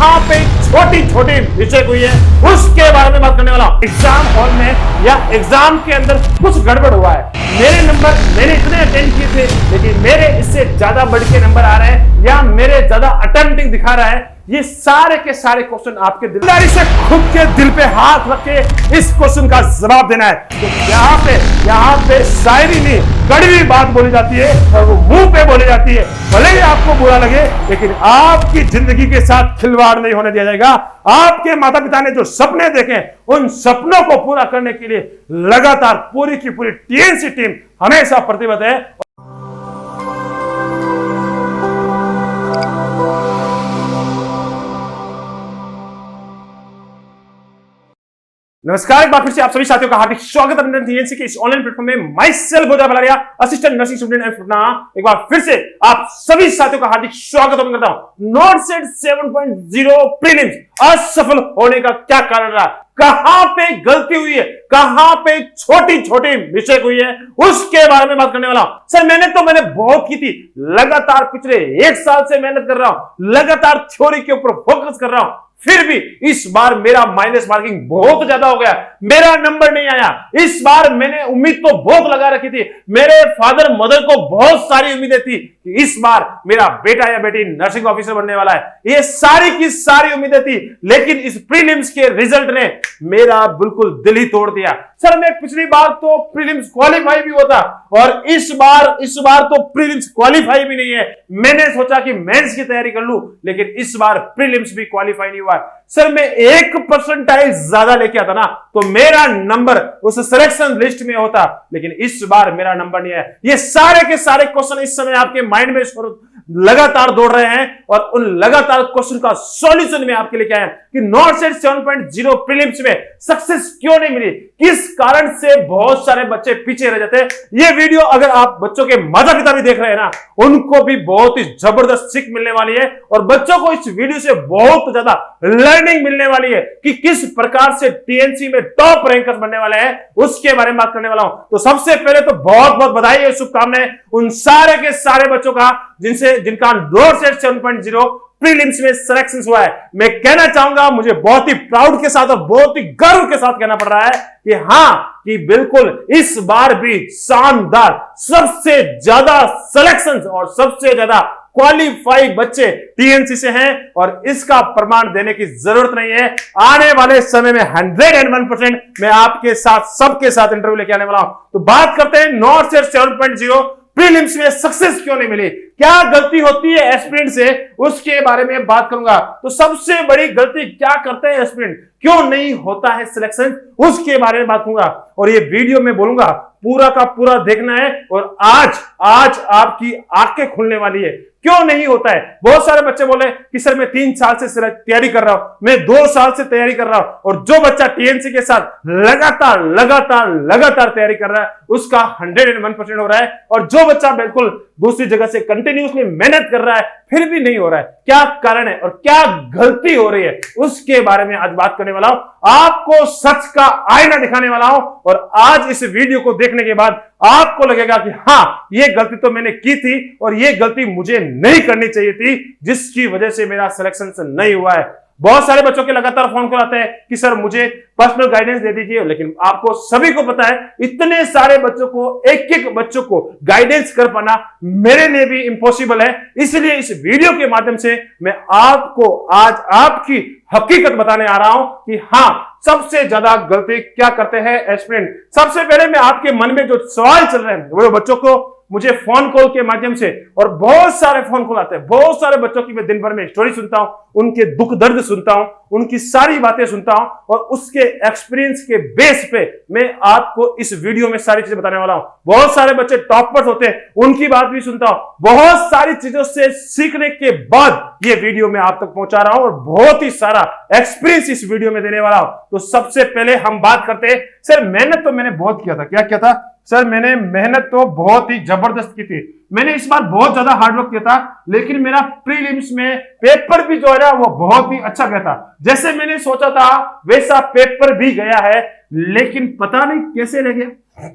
कहां पे छोटी छोटी मिस्टेक हुई है उसके बारे में बात करने वाला हूं। एग्जाम हॉल में या एग्जाम के अंदर कुछ गड़बड़ हुआ है। मेरे नंबर मैंने इतने अटेंड किए थे लेकिन मेरे इससे ज्यादा बढ़ के नंबर आ रहे हैं या मेरे ज्यादा अटेम्प्टिंग दिखा रहा है। ये सारे के सारे क्वेश्चन आपके दिलदारी से खुद के दिल पे हाथ रख के इस क्वेश्चन का जवाब देना है। तो यहाँ पे शायरी नहीं कड़वी बात बोली जाती है और वो मुंह पे बोली जाती है। भले ही आपको बुरा लगे लेकिन आपकी जिंदगी के साथ खिलवाड़ नहीं होने दिया जाएगा। आपके माता पिता ने जो सपने देखे उन सपनों को पूरा करने के लिए लगातार पूरी की पूरी टीएनसी टीम हमेशा प्रतिबद्ध है। नमस्कार, एक बार फिर से आप सभी साथियों का हार्दिक स्वागत है टीएनसी के इस ऑनलाइन प्लेटफॉर्म में। Myself Bodha Balaria, assistant nursing student and Patna. एक बार फिर से आप सभी साथियों का हार्दिक स्वागत करता हूं। नॉट सेट 7.0 प्रीलिम्स असफल होने का क्या कारण रहा, कहां पे गलती हुई है, कहां पे छोटी छोटी मिस्टेक हुई है उसके बारे में बात करने वाला हूं। सर मैंने बहुत की थी, लगातार पिछले 1 साल से मेहनत कर रहा हूं, लगातार थ्योरी के ऊपर फोकस कर रहा हूं, फिर भी इस बार मेरा माइनस मार्किंग बहुत ज्यादा हो गया, मेरा नंबर नहीं आया। इस बार मैंने उम्मीद तो बहुत लगा रखी थी, मेरे फादर मदर को बहुत सारी उम्मीदें थी कि इस बार मेरा बेटा या बेटी नर्सिंग ऑफिसर बनने वाला है। ये सारी की सारी उम्मीदें थी लेकिन इस प्रीलिम्स के रिजल्ट ने मेरा बिल्कुल दिल ही तोड़ दिया। सर मैं पिछली बार तो प्रीलिम्स क्वालिफाई भी होता और इस बार तो प्रीलिम्स क्वालिफाई भी नहीं है। मैंने सोचा कि मेंस की तैयारी कर लूं लेकिन इस बार प्रीलिम्स भी क्वालिफाई नहीं हुआ। सर मैं 1% ज्यादा लेके आता ना तो मेरा नंबर उस सिलेक्शन लिस्ट में होता, लेकिन इस बार मेरा नंबर नहीं है। ये सारे के सारे क्वेश्चन इस समय आपके माइंड में लगातार दौड़ रहे हैं और उन लगातार क्वेश्चन का सॉल्यूशन में आपके लिए क्या है कि नॉट सेट 7.0 प्रीलिम्स में सक्सेस क्यों नहीं मिली, किस कारण से बहुत सारे बच्चे पीछे रह जाते हैं। ये वीडियो अगर आप बच्चों के माता पिता भी देख रहे हैं ना, उनको भी बहुत ही जबरदस्त सीख मिलने वाली है और बच्चों को इस वीडियो से बहुत ज्यादा लर्निंग मिलने वाली है कि किस प्रकार से टीएनसी में टॉप रैंकर्स बनने वाले हैं उसके बारे में बात करने वाला हूं। तो सबसे पहले तो बहुत बहुत बधाई और शुभकामनाएं उन सारे के सारे बच्चों का जिनका नॉट सेट 7.0 प्रीलिम्स में सिलेक्शन हुआ है। मैं कहना चाहूंगा, मुझे बहुत ही प्राउड के साथ और बहुत ही गर्व के साथ कहना पड़ रहा है कि हां कि बिल्कुल इस बार भी शानदार सबसे ज्यादा सिलेक्शंस और सबसे ज्यादा क्वालिफाई बच्चे टीएनसी से हैं और इसका प्रमाण देने की जरूरत नहीं है। आने वाले समय में 101% मैं आपके साथ सबके साथ इंटरव्यू लेके आने वाला हूं। तो बात करते हैं नॉट सेट 7.0 प्रीलिम्स में सक्सेस क्यों नहीं मिली, क्या गलती होती है एस्पिरेंट से उसके बारे में बात करूंगा। तो सबसे बड़ी गलती क्या करते हैं एस्पिरेंट, क्यों नहीं होता है सिलेक्शन उसके बारे में बात करूंगा और ये वीडियो में बोलूंगा पूरा का पूरा देखना है और आज आपकी आंखें खुलने वाली है क्यों नहीं होता है। बहुत सारे बच्चे बोले कि सर मैं 3 साल से तैयारी कर रहा हूं, मैं 2 साल से तैयारी कर रहा हूं और जो बच्चा टीएनसी के साथ लगातार तैयारी कर रहा है उसका 101% हो रहा है और जो बच्चा बिल्कुल दूसरी जगह से कंटिन्यूसली मेहनत कर रहा है फिर भी नहीं हो रहा है, क्या कारण है और क्या गलती हो रही है उसके बारे में आज बात करने वाला हूं। आपको सच का आईना दिखाने वाला हूं और आज इस वीडियो को देखने के बाद आपको लगेगा कि हां ये गलती तो मैंने की थी और ये गलती मुझे नहीं करनी चाहिए थी जिसकी वजह से मेरा सिलेक्शन नहीं हुआ है। बहुत सारे बच्चों के लगातार फोन कॉल आते हैं कि सर मुझे पर्सनल गाइडेंस दे दीजिए, लेकिन आपको सभी को पता है इतने सारे बच्चों को एक बच्चों को गाइडेंस कर पाना मेरे लिए भी इम्पॉसिबल है। इसलिए इस वीडियो के माध्यम से मैं आपको आज आपकी हकीकत बताने आ रहा हूं कि हां सबसे ज्यादा गलती क्या करते हैं एस्पिरेंट। सबसे पहले मैं आपके मन में जो सवाल चल रहे हैं वो बच्चों को मुझे फोन कॉल के माध्यम से और बहुत सारे फोन कॉल आते हैं, बहुत सारे बच्चों की मैं दिन भर में स्टोरी सुनता हूं, उनके दुख दर्द सुनता हूं, उनकी सारी बातें सुनता हूं और उसके एक्सपीरियंस के बेस पे मैं आपको इस वीडियो में सारी चीजें बताने वाला हूं। बहुत सारे बच्चे टॉपर्स होते हैं, उनकी बात भी सुनता हूं, बहुत सारी चीजों से सीखने के बाद ये वीडियो मैं आप तक पहुंचा रहा हूं और बहुत ही सारा एक्सपीरियंस इस वीडियो में देने वाला हूं। तो सबसे पहले हम बात करते हैं, सर मेहनत तो मैंने बहुत किया था, क्या किया था सर, मैंने मेहनत तो बहुत ही जबरदस्त की थी, मैंने इस बार बहुत ज्यादा हार्डवर्क किया था, लेकिन मेरा प्रीलिम्स में पेपर भी जो है ना वो बहुत ही अच्छा गया था। जैसे मैंने सोचा था वैसा पेपर भी गया है, लेकिन पता नहीं कैसे रह गया।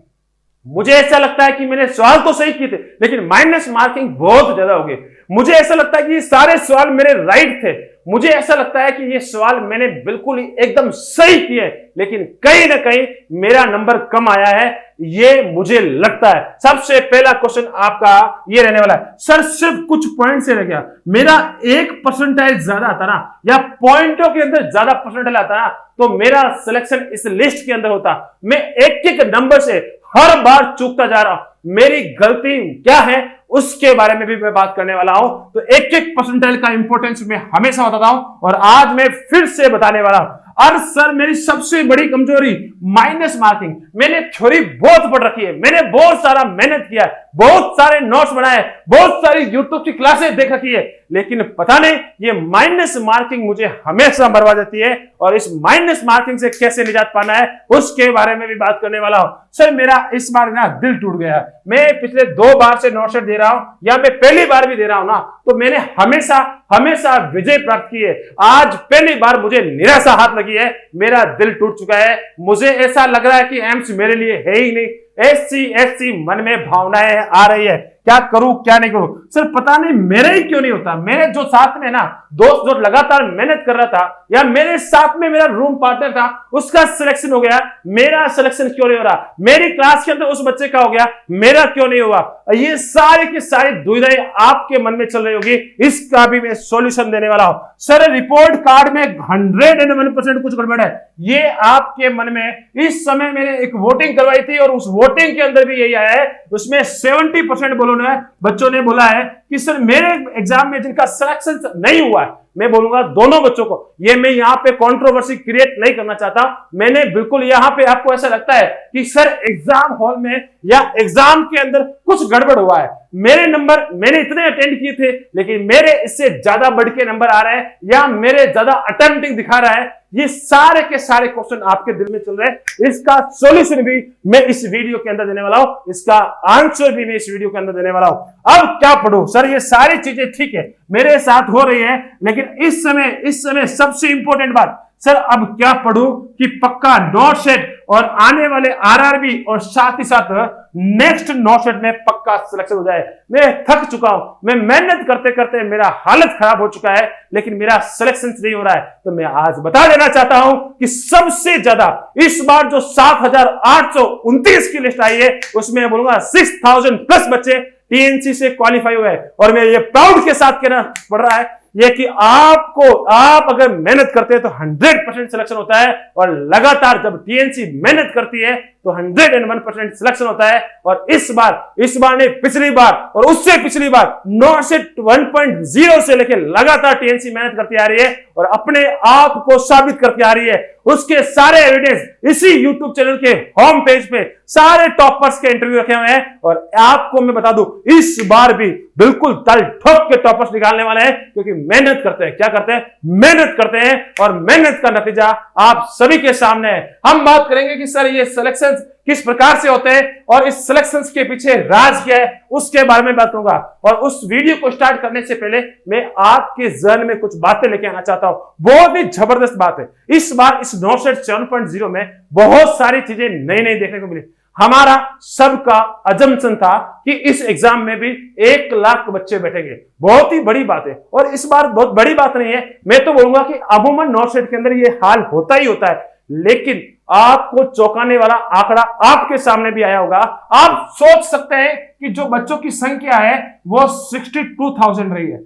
मुझे ऐसा लगता है कि मैंने सवाल तो सही किए थे लेकिन माइनस मार्किंग बहुत ज्यादा हो गई। मुझे ऐसा लगता है कि ये सारे सवाल मेरे राइट थे मुझे ऐसा लगता है कि ये सवाल मैंने बिल्कुल ही एकदम सही किए, लेकिन कहीं ना कहीं मेरा नंबर कम आया है, ये मुझे लगता है। सबसे पहला क्वेश्चन आपका ये रहने वाला है, सर सिर्फ कुछ पॉइंट से रह गया, मेरा 1% ज्यादा आता ना, या पॉइंटों के अंदर ज्यादा परसेंटाइल आता ना, तो मेरा सिलेक्शन इस लिस्ट के अंदर होता। मैं एक एक नंबर से हर बार चूकता जा रहा हूं, मेरी गलती क्या है उसके बारे में भी मैं बात करने वाला हूं। तो एक एक परसेंटाइल का इंपॉर्टेंस मैं हमेशा बताता हूं, और आज मैं फिर से बताने वाला हूं। और सर मेरी सबसे बड़ी कमजोरी माइनस मार्किंग। मैंने थ्योरी बहुत पढ़ रखी है, मैंने बहुत सारा मेहनत किया है, बहुत सारे नोट्स बनाए, बहुत सारी यूट्यूब की क्लासेस देख रखी है, लेकिन पता नहीं ये माइनस मार्किंग मुझे हमेशा मरवा देती है। और इस माइनस मार्किंग से कैसे निजात पाना है उसके बारे में भी बात करने वाला हूं। सर मेरा इस बार ना दिल टूट गया है, मैं पिछले 2 बार से नोट सेट दे रहा हूं, या मैं पहली बार भी दे रहा हूं ना, तो मैंने हमेशा हमेशा विजय प्राप्त की है। आज पहली बार मुझे निराशा हाथ लगी है, मेरा दिल टूट चुका है, मुझे ऐसा लग रहा है कि एम्स मेरे लिए है ही नहीं। ऐसी मन में भावनाएं आ रही है, क्या करूं क्या नहीं करूं। सर पता नहीं मेरा ही क्यों नहीं होता। मेरे जो साथ में ना दोस्त जो लगातार मेहनत कर रहा था, या मेरे साथ में मेरा रूम पार्टनर था, उसका सिलेक्शन हो गया, मेरा सिलेक्शन क्यों नहीं हो रहा। मेरी क्लास के अंदर उस बच्चे का हो गया, मेरा क्यों नहीं हुआ। ये सारी की सारी दुविधाएं आपके मन में चल रही होगी, इसका भी मैं सॉल्यूशन देने वाला हूं। सर रिपोर्ट कार्ड में 101% कुछ गड़बड़ है, ये आपके मन में। इस समय मैंने एक वोटिंग करवाई थी, और उस वोटिंग के अंदर भी यही आया है, उसमें 70% बच्चों ने बोला है कि सर मेरे एग्जाम में जिनका सिलेक्शन नहीं हुआ है, मैं बोलूंगा दोनों बच्चों को, ये मैं यहां पे कंट्रोवर्सी क्रिएट नहीं करना चाहता, मैंने बिल्कुल यहां पे आपको ऐसा लगता है कि सर एग्जाम हॉल में या एग्जाम के अंदर कुछ गड़बड़ हुआ है, मेरे नंबर मैंने इतने अटेंड किए थे लेकिन मेरे इससे ज्यादा बढ़ के नंबर आ रहे हैं, या मेरे ज्यादा अटेम्प्टिंग दिखा रहा है, ये सारे के सारे क्वेश्चन आपके दिल में चल रहे हैं। इसका सॉल्यूशन भी मैं इस वीडियो के अंदर देने वाला हूं, इसका आंसर भी मैं इस वीडियो के अंदर देने वाला हूं। अब क्या पढ़ूं सर, ये सारी चीजें ठीक है मेरे साथ हो रही है, लेकिन इस समय सबसे इंपॉर्टेंट बात, सर अब क्या पढ़ूं कि पक्का नोट सेट और आने वाले आरआरबी और साथ ही साथ नेक्स्ट नोट सेट में पक्का सिलेक्शन हो जाए। मैं थक चुका हूं, मैं मेहनत करते करते मेरा हालत खराब हो चुका है, लेकिन मेरा सिलेक्शन नहीं हो रहा है। तो मैं आज बता देना चाहता हूं कि सबसे ज्यादा इस बार जो 7,829 की लिस्ट आई है, उसमें बोलूंगा 6,000 प्लस बच्चे टीएनसी से क्वालिफाई हुए हैं। और मैं ये प्राउड के साथ कहना पड़ रहा है ये कि आप अगर मेहनत करते हैं तो 100% सिलेक्शन होता है, और लगातार जब टीएनसी मेहनत करती है तो 101% सिलेक्शन होता है। और इस बार ने पिछली बार और उससे पिछली बार नोट सेट 1.0 से लेकर लगातार टीएनसी मेहनत करती आ रही है, और अपने आप को साबित करती आ रही है। उसके सारे एविडेंस इसी यूट्यूब चैनल के होम पेज पे सारे टॉपर्स के इंटरव्यू रखे हुए हैं। और आपको मैं बता दूं, इस बार भी बिल्कुल तल ठोक के टॉपर्स निकालने वाले हैं, क्योंकि मेहनत करते हैं। क्या करते हैं? मेहनत करते हैं, और मेहनत का नतीजा आप सभी के सामने है। हम बात करेंगे कि सर ये सिलेक्शन किस प्रकार से होते हैं, और इस सिलेक्शंस के पीछे राज क्या है, उसके बारे में बात करूंगा। और उस वीडियो को स्टार्ट करने से पहले मैं आपके जहन में कुछ बातें लेके आना चाहता हूं, बहुत ही जबरदस्त बात है। इस बार इस नोट सेट 7.0 में बहुत सारी चीजें नई नई देखने को मिली। हमारा सबका अजम्पशन था कि इस एग्जाम में भी 1 लाख बच्चे बैठेंगे, बहुत ही बड़ी बात है। और इस बार बहुत बड़ी बात नहीं है, मैं तो बोलूंगा कि अमूमन नोट सेट के अंदर ये हाल होता ही होता है, लेकिन आपको चौंकाने वाला आंकड़ा आपके सामने भी आया होगा। आप सोच सकते हैं कि जो बच्चों की संख्या है वो 62,000 रही है,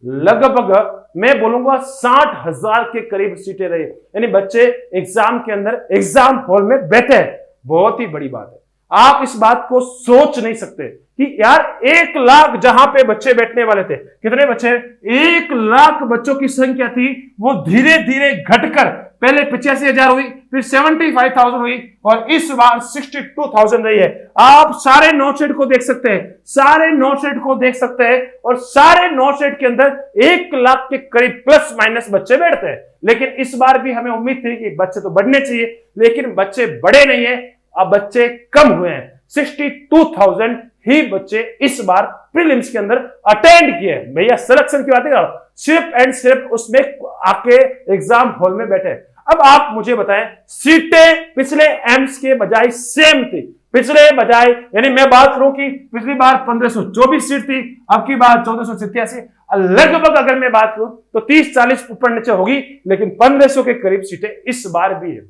लगभग मैं बोलूंगा 60,000 के करीब सीटें रही, यानी बच्चे एग्जाम के अंदर एग्जाम हॉल में बैठे हैं। बहुत ही बड़ी बात है, आप इस बात को सोच नहीं सकते कि यार 1 लाख जहां पे बच्चे बैठने वाले थे, कितने बच्चे? 1 लाख बच्चों की संख्या थी, वो धीरे धीरे घटकर पहले 85,000 हुई, फिर 75,000 हुई, और इस बार 62,000 रही है। आप सारे नोट सेट को देख सकते हैं, सारे नोट सेट को देख सकते हैं, और सारे नोट सेट के अंदर 1 लाख के करीब प्लस माइनस बच्चे बैठते हैं। लेकिन इस बार भी हमें उम्मीद थी कि बच्चे तो बढ़ने चाहिए, लेकिन बच्चे बढ़े नहीं है, अब बच्चे कम हुए हैं। 62,000 ही बच्चे इस बार प्रीलिम्स के अंदर अटेंड किए। भैया सिलेक्शन की बात है, सिर्फ एंड सिर्फ उसमें आके एग्जाम हॉल में बैठे। अब आप मुझे बताएं, सीटें पिछले एम्स के बजाय सेम थी, पिछले बजाय, यानी मैं बात करूं कि पिछली बार 1524 सीट थी, अब की बार 1487, लगभग अगर मैं बात करूं तो 30-40 ऊपर नीचे होगी, लेकिन 1500 के करीब सीटें इस बार भी है।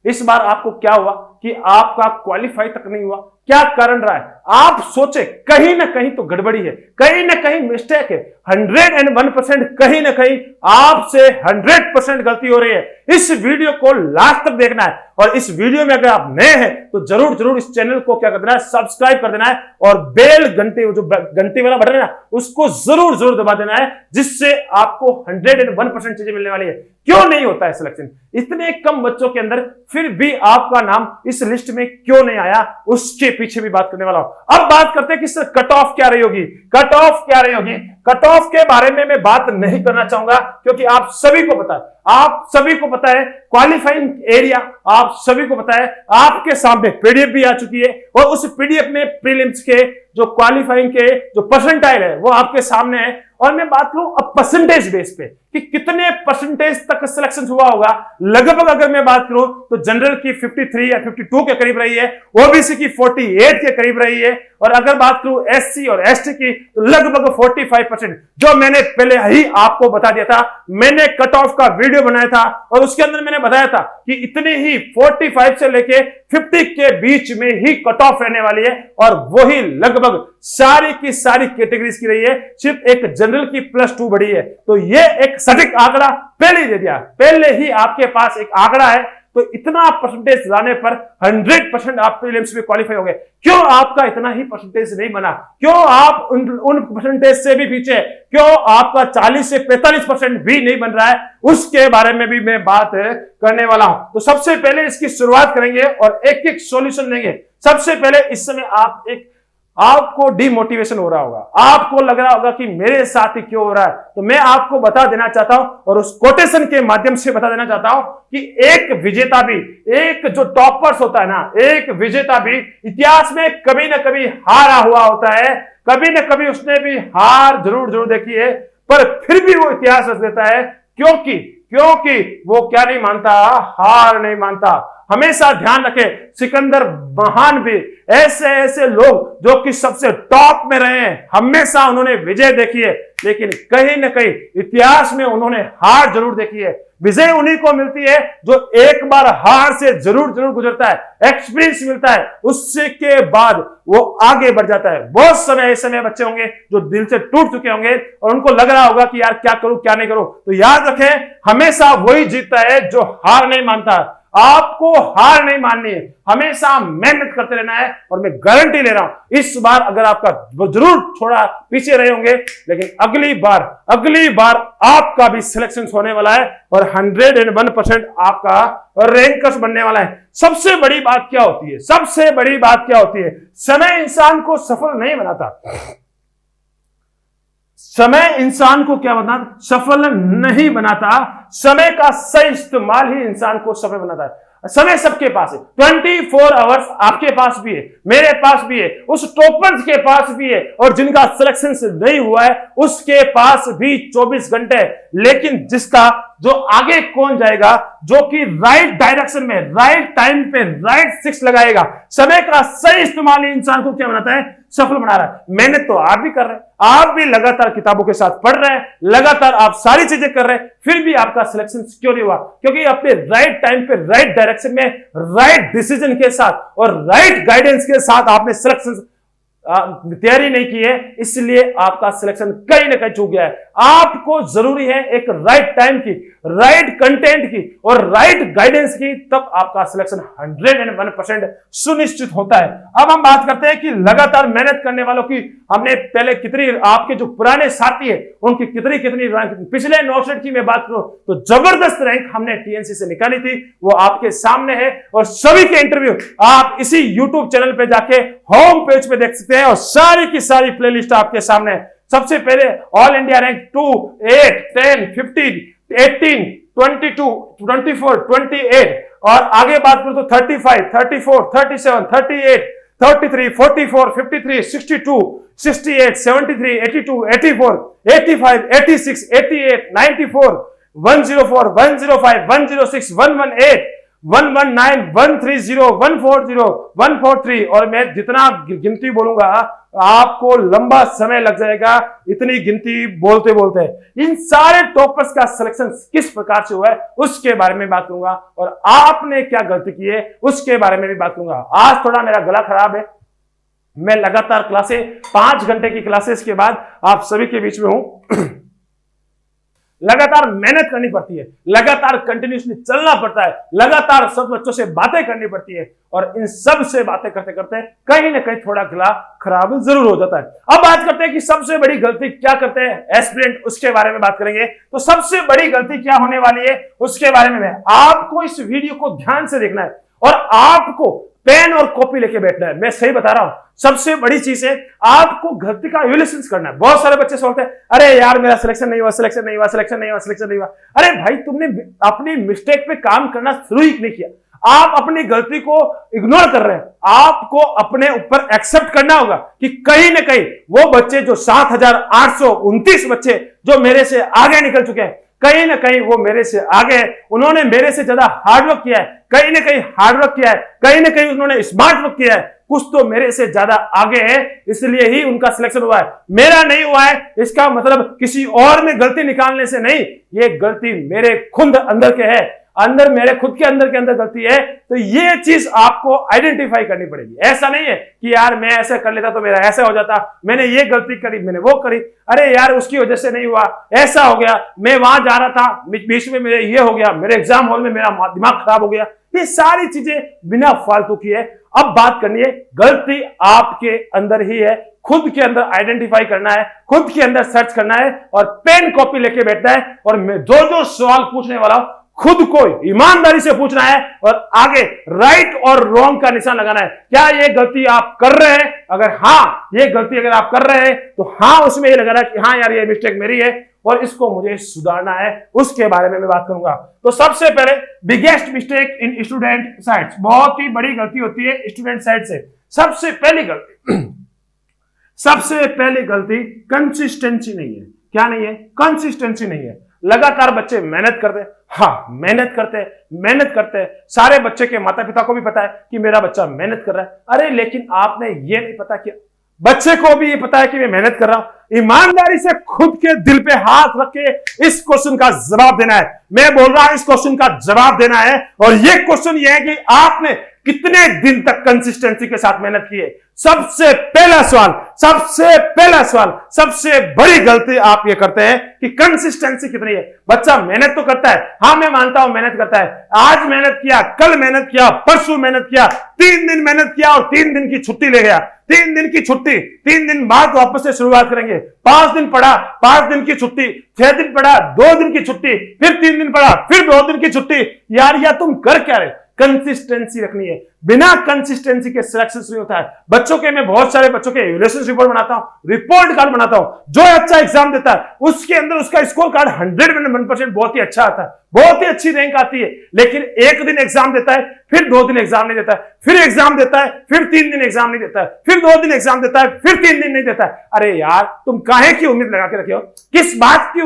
इस बार आपको क्या हुआ कि आपका क्वालिफाई तक नहीं हुआ? क्या कारण रहा है? आप सोचे कहीं ना कहीं तो गड़बड़ी है, कहीं ना कहीं मिस्टेक है। 101% कहीं ना कहीं आपसे 100% गलती हो रही है। इस वीडियो को लास्ट तक देखना है, और इस वीडियो में अगर आप नए हैं तो जरूर जरूर इस चैनल को क्या कर देना है, सब्सक्राइब कर देना है, और बेल घंटे, जो घंटे वाला बटन है ना, उसको जरूर जरूर दबा देना है, जिससे आपको 101% चीजें मिलने वाली है। क्यों नहीं होता है सिलेक्शन इतने कम बच्चों के अंदर, फिर भी आपका नाम इस लिस्ट में क्यों नहीं आया, उसके पीछे भी बात करने वाला हूं। अब बात करते हैं कि सर कट ऑफ क्या रही होगी, कट ऑफ क्या रही होगी। कट ऑफ के बारे में मैं बात नहीं करना चाहूंगा, क्योंकि आप सभी को पता है, आप सभी को पता है क्वालिफाइंग एरिया, आप सभी को पता है, आपके सामने पीडीएफ भी आ चुकी है, और उस पीडीएफ में प्रीलिम्स के जो क्वालिफाइंग के जो परसेंटाइल है वो आपके सामने है। और मैं बात करूं अब परसेंटेज बेस पे कि कितने परसेंटेज तक सिलेक्शन हुआ होगा, लगभग अगर मैं बात करूं तो जनरल की 53 या 52 के करीब रही है, ओबीसी की 48 के करीब रही है, और अगर बात करूं एससी और एसटी की तो लगभग 45%, जो मैंने पहले ही आपको बता दिया था। मैंने कट ऑफ का वीडियो बनाया था, और उसके अंदर मैंने बताया था कि इतने ही 45 से लेके 50 के बीच में ही कट ऑफ रहने वाली है, और वही लगभग सारी की सारी कैटेगरीज की रही है। सिर्फ एक जनरल की +2 बढ़ी है। तो ये एक सटीक आंकड़ा पहले ही दे दिया, पहले ही आपके पास एक आंकड़ा है। तो इतना परसेंटेज लाने पर 100% आप प्रीलिम्स में क्वालिफाई हो गए। क्यों आपका इतना ही परसेंटेज नहीं बना? क्यों आप उन परसेंटेज से भी पीछे? क्यों आपका 40 से 45% भी नहीं बन रहा है? उसके बारे में भी मैं बात करने वाला हूं। तो सबसे पहले इसकी शुरुआत करेंगे और एक एक सॉल्यूशन देंगे। सबसे पहले इस समय आपको डिमोटिवेशन हो रहा होगा, आपको लग रहा होगा कि मेरे साथ ही क्यों हो रहा है। तो मैं आपको बता देना चाहता हूं, और उस कोटेशन के माध्यम से बता देना चाहता हूं कि एक विजेता भी, एक जो टॉपर्स होता है ना, एक विजेता भी इतिहास में कभी ना कभी हारा हुआ होता है, कभी ना कभी उसने भी हार जरूर जरूर देखी है, पर फिर भी वो इतिहास रच देता है। क्योंकि वो क्या नहीं मानता, हार नहीं मानता। हमेशा ध्यान रखें, सिकंदर महान भी, ऐसे ऐसे लोग जो कि सबसे टॉप में रहे हैं, हमेशा उन्होंने विजय देखी है, लेकिन कहीं ना कहीं इतिहास में उन्होंने हार जरूर देखी है। विजय उन्हीं को मिलती है जो एक बार हार से जरूर जरूर गुजरता है, एक्सपीरियंस मिलता है, उससे के बाद वो आगे बढ़ जाता है। बहुत समय ऐसे में बच्चे होंगे जो दिल से टूट चुके होंगे, और उनको लग रहा होगा कि यार क्या करूं क्या नहीं करूं। तो याद रखें, हमेशा वही जीतता है जो हार नहीं मानता। आपको हार नहीं माननी है, हमेशा मेहनत करते रहना है, और मैं गारंटी ले रहा हूं इस बार अगर आपका जरूर थोड़ा पीछे रहे होंगे, लेकिन अगली बार आपका भी सिलेक्शन होने वाला है, और 101% आपका रैंकर्स बनने वाला है। सबसे बड़ी बात क्या होती है? सबसे बड़ी बात क्या होती है? समय इंसान को सफल नहीं बनाता। समय इंसान को क्या बनाता? सफल नहीं बनाता। समय का सही इस्तेमाल ही इंसान को सफल बनाता है। समय सबके पास है, 24 आवर्स आपके पास भी है, मेरे पास भी है, उस टॉपर्स के पास भी है, और जिनका सिलेक्शन नहीं हुआ है उसके पास भी 24 घंटे है। लेकिन जिसका जो आगे कौन जाएगा, जो कि राइट डायरेक्शन में राइट टाइम पे राइट सिक्स लगाएगा, समय का सही इस्तेमाल इंसान को क्या बनाता है? सफल बना रहा है। मेहनत तो आप भी कर रहे हैं, आप भी लगातार किताबों के साथ पढ़ रहे हैं, लगातार आप सारी चीजें कर रहे हैं, फिर भी आपका सिलेक्शन क्यों नहीं हुआ? क्योंकि अपने राइट टाइम पे राइट डायरेक्शन में राइट डिसीजन के साथ और राइट गाइडेंस के साथ आपने सिलेक्शन तैयारी नहीं की है, इसलिए आपका सिलेक्शन कहीं ना कहीं चूक गया है। आपको जरूरी है एक राइट टाइम की, राइट कंटेंट की और राइट गाइडेंस की, तब आपका सिलेक्शन 101% सुनिश्चित होता है। अब हम बात करते हैं कि लगातार मेहनत करने वालों की हमने पहले कितनी, आपके जो पुराने साथी है उनकी कितनी रैंक, पिछले 9 की मैं बात करूं तो जबरदस्त रैंक हमने टीएनसी से निकाली थी, वो आपके सामने है, और सभी के इंटरव्यू आप इसी यूट्यूब चैनल पे जाके होम पेज पे देख सकते हैं, और सारी की सारी प्लेलिस्ट आपके सामने है। सबसे पहले ऑल इंडिया रैंक 2, 8, 10, 15, 18, 22, 24, 28, और आगे बात करूं तो 35, 34, 37, 38, 33, 44, 53, 62, 68, 73, 82, 84, 85, 86, 88, 94, 104, 105, 106, 118, 119130140 और मैं जितना गिनती बोलूंगा आपको लंबा समय लग जाएगा इतनी गिनती बोलते बोलते। इन सारे टॉपर्स का सिलेक्शन किस प्रकार से हुआ है उसके बारे में बात करूंगा और आपने क्या गलती की है उसके बारे में भी बात करूंगा। आज थोड़ा मेरा गला खराब है, मैं लगातार क्लासेस 5 घंटे की क्लासेस के बाद आप सभी के बीच में हूं। लगातार मेहनत करनी पड़ती है, लगातार कंटिन्यूसली चलना पड़ता है, लगातार सब बच्चों से बातें करनी पड़ती है और इन सब से बातें करते करते कहीं ना कहीं थोड़ा गला खराब जरूर हो जाता है। अब बात करते हैं कि सबसे बड़ी गलती क्या करते हैं एस्पिरेंट, उसके बारे में बात करेंगे। तो सबसे बड़ी गलती क्या होने वाली है उसके बारे में आपको इस वीडियो को ध्यान से देखना है और आपको पेन और कॉपी लेके बैठना है। मैं सही बता रहा हूं, सबसे बड़ी चीज है आपको गलती का इवैल्यूएशन करना है। बहुत सारे बच्चे सोचते हैं अरे यार मेरा सिलेक्शन नहीं हुआ, सिलेक्शन नहीं हुआ, सिलेक्शन नहीं हुआ, सिलेक्शन नहीं हुआ। अरे भाई तुमने अपनी मिस्टेक पे काम करना शुरू ही नहीं किया, आप अपनी गलती को इग्नोर कर रहे हैं। आपको अपने ऊपर एक्सेप्ट करना होगा कि कहीं ना कहीं वो बच्चे जो 7829 बच्चे जो मेरे से आगे निकल चुके हैं, कहीं ना कहीं वो मेरे से आगे है, उन्होंने मेरे से ज्यादा हार्डवर्क किया है, कहीं ना कहीं हार्डवर्क किया है, कहीं ना कहीं उन्होंने स्मार्ट वर्क किया है, कुछ तो मेरे से ज्यादा आगे है, इसलिए ही उनका सिलेक्शन हुआ है। मेरा नहीं हुआ है इसका मतलब किसी और में गलती निकालने से नहीं, ये गलती मेरे खुद अंदर के है, अंदर मेरे खुद के अंदर गलती है। तो ये चीज आपको आइडेंटिफाई करनी पड़ेगी। ऐसा नहीं है कि यार मैं ऐसा कर लेता तो मेरा ऐसा हो जाता, मैंने ये गलती करी, मैंने वो करी, अरे यार उसकी वजह से नहीं हुआ, ऐसा हो गया, मैं वहां जा रहा था बीच में मेरे ये हो गया, मेरे एग्जाम हॉल में मेरा दिमाग खराब हो गया। ये सारी चीजें बिना फालतू की है। अब बात करनी है गलती आपके अंदर ही है, खुद के अंदर आइडेंटिफाई करना है, खुद के अंदर सर्च करना है और पेन कॉपी लेके बैठना है और मैं जो सवाल पूछने वाला हूं खुद को ईमानदारी से पूछना है और आगे राइट और रॉन्ग का निशान लगाना है। क्या ये गलती आप कर रहे हैं? अगर हाँ ये गलती अगर आप कर रहे हैं तो हाँ उसमें ये लगा रहा है कि हाँ यार ये मिस्टेक मेरी है और इसको मुझे सुधारना है, उसके बारे में मैं बात करूंगा। तो सबसे पहले biggest mistake in student sides, बहुत ही बड़ी गलती होती है स्टूडेंट साइड से। सबसे पहली गलती कंसिस्टेंसी नहीं है। क्या नहीं है? कंसिस्टेंसी नहीं है। लगातार बच्चे मेहनत करते हैं, हाँ मेहनत करते हैं। सारे बच्चे के माता पिता को भी पता है कि मेरा बच्चा मेहनत कर रहा है, अरे लेकिन आपने ये नहीं पता कि बच्चे को भी ये पता है कि मैं मेहनत कर रहा हूं। ईमानदारी से खुद के दिल पे हाथ रख के इस क्वेश्चन का जवाब देना है। मैं बोल रहा हूं इस क्वेश्चन का जवाब देना है और ये क्वेश्चन ये है कि आपने कितने दिन तक कंसिस्टेंसी के साथ मेहनत की है। सबसे पहला सवाल, सबसे बड़ी गलती आप ये करते हैं कि कंसिस्टेंसी कितनी है। बच्चा मेहनत तो करता है, हाँ मैं मानता हूं मेहनत करता है, आज मेहनत किया, कल मेहनत किया, परसों मेहनत किया, 3 दिन मेहनत किया और 3 दिन की छुट्टी ले गया। 3 दिन की छुट्टी, 3 दिन बाद वापस से शुरुआत करेंगे। 5 दिन पढ़ा, 5 दिन की छुट्टी, 6 दिन पढ़ा, 2 दिन की छुट्टी, फिर 3 दिन पढ़ा, फिर 2 दिन की छुट्टी। यार तुम कर क्या रहे? कंसिस्टेंसी रखनी है। बिना कंसिस्टेंसी के सिलेक्शन नहीं होता है। बच्चों के मैं बहुत सारे बच्चों के इवैल्यूएशन रिपोर्ट बनाता हूं, रिपोर्ट कार्ड बनाता हूं। जो अच्छा एग्जाम देता है उसके अंदर उसका स्कोर कार्ड 100% बहुत ही अच्छा आता है, बहुत ही अच्छी रैंक आती है। लेकिन एक दिन एग्जाम देता है, फिर 2 दिन एग्जाम नहीं देता है, फिर एग्जाम देता है, फिर 3 दिन एग्जाम नहीं देता है, फिर 2 दिन एग्जाम देता है, फिर 3 दिन नहीं देता है। अरे यार तुम काहे की उम्मीद लगा के रखे हो? किस बात की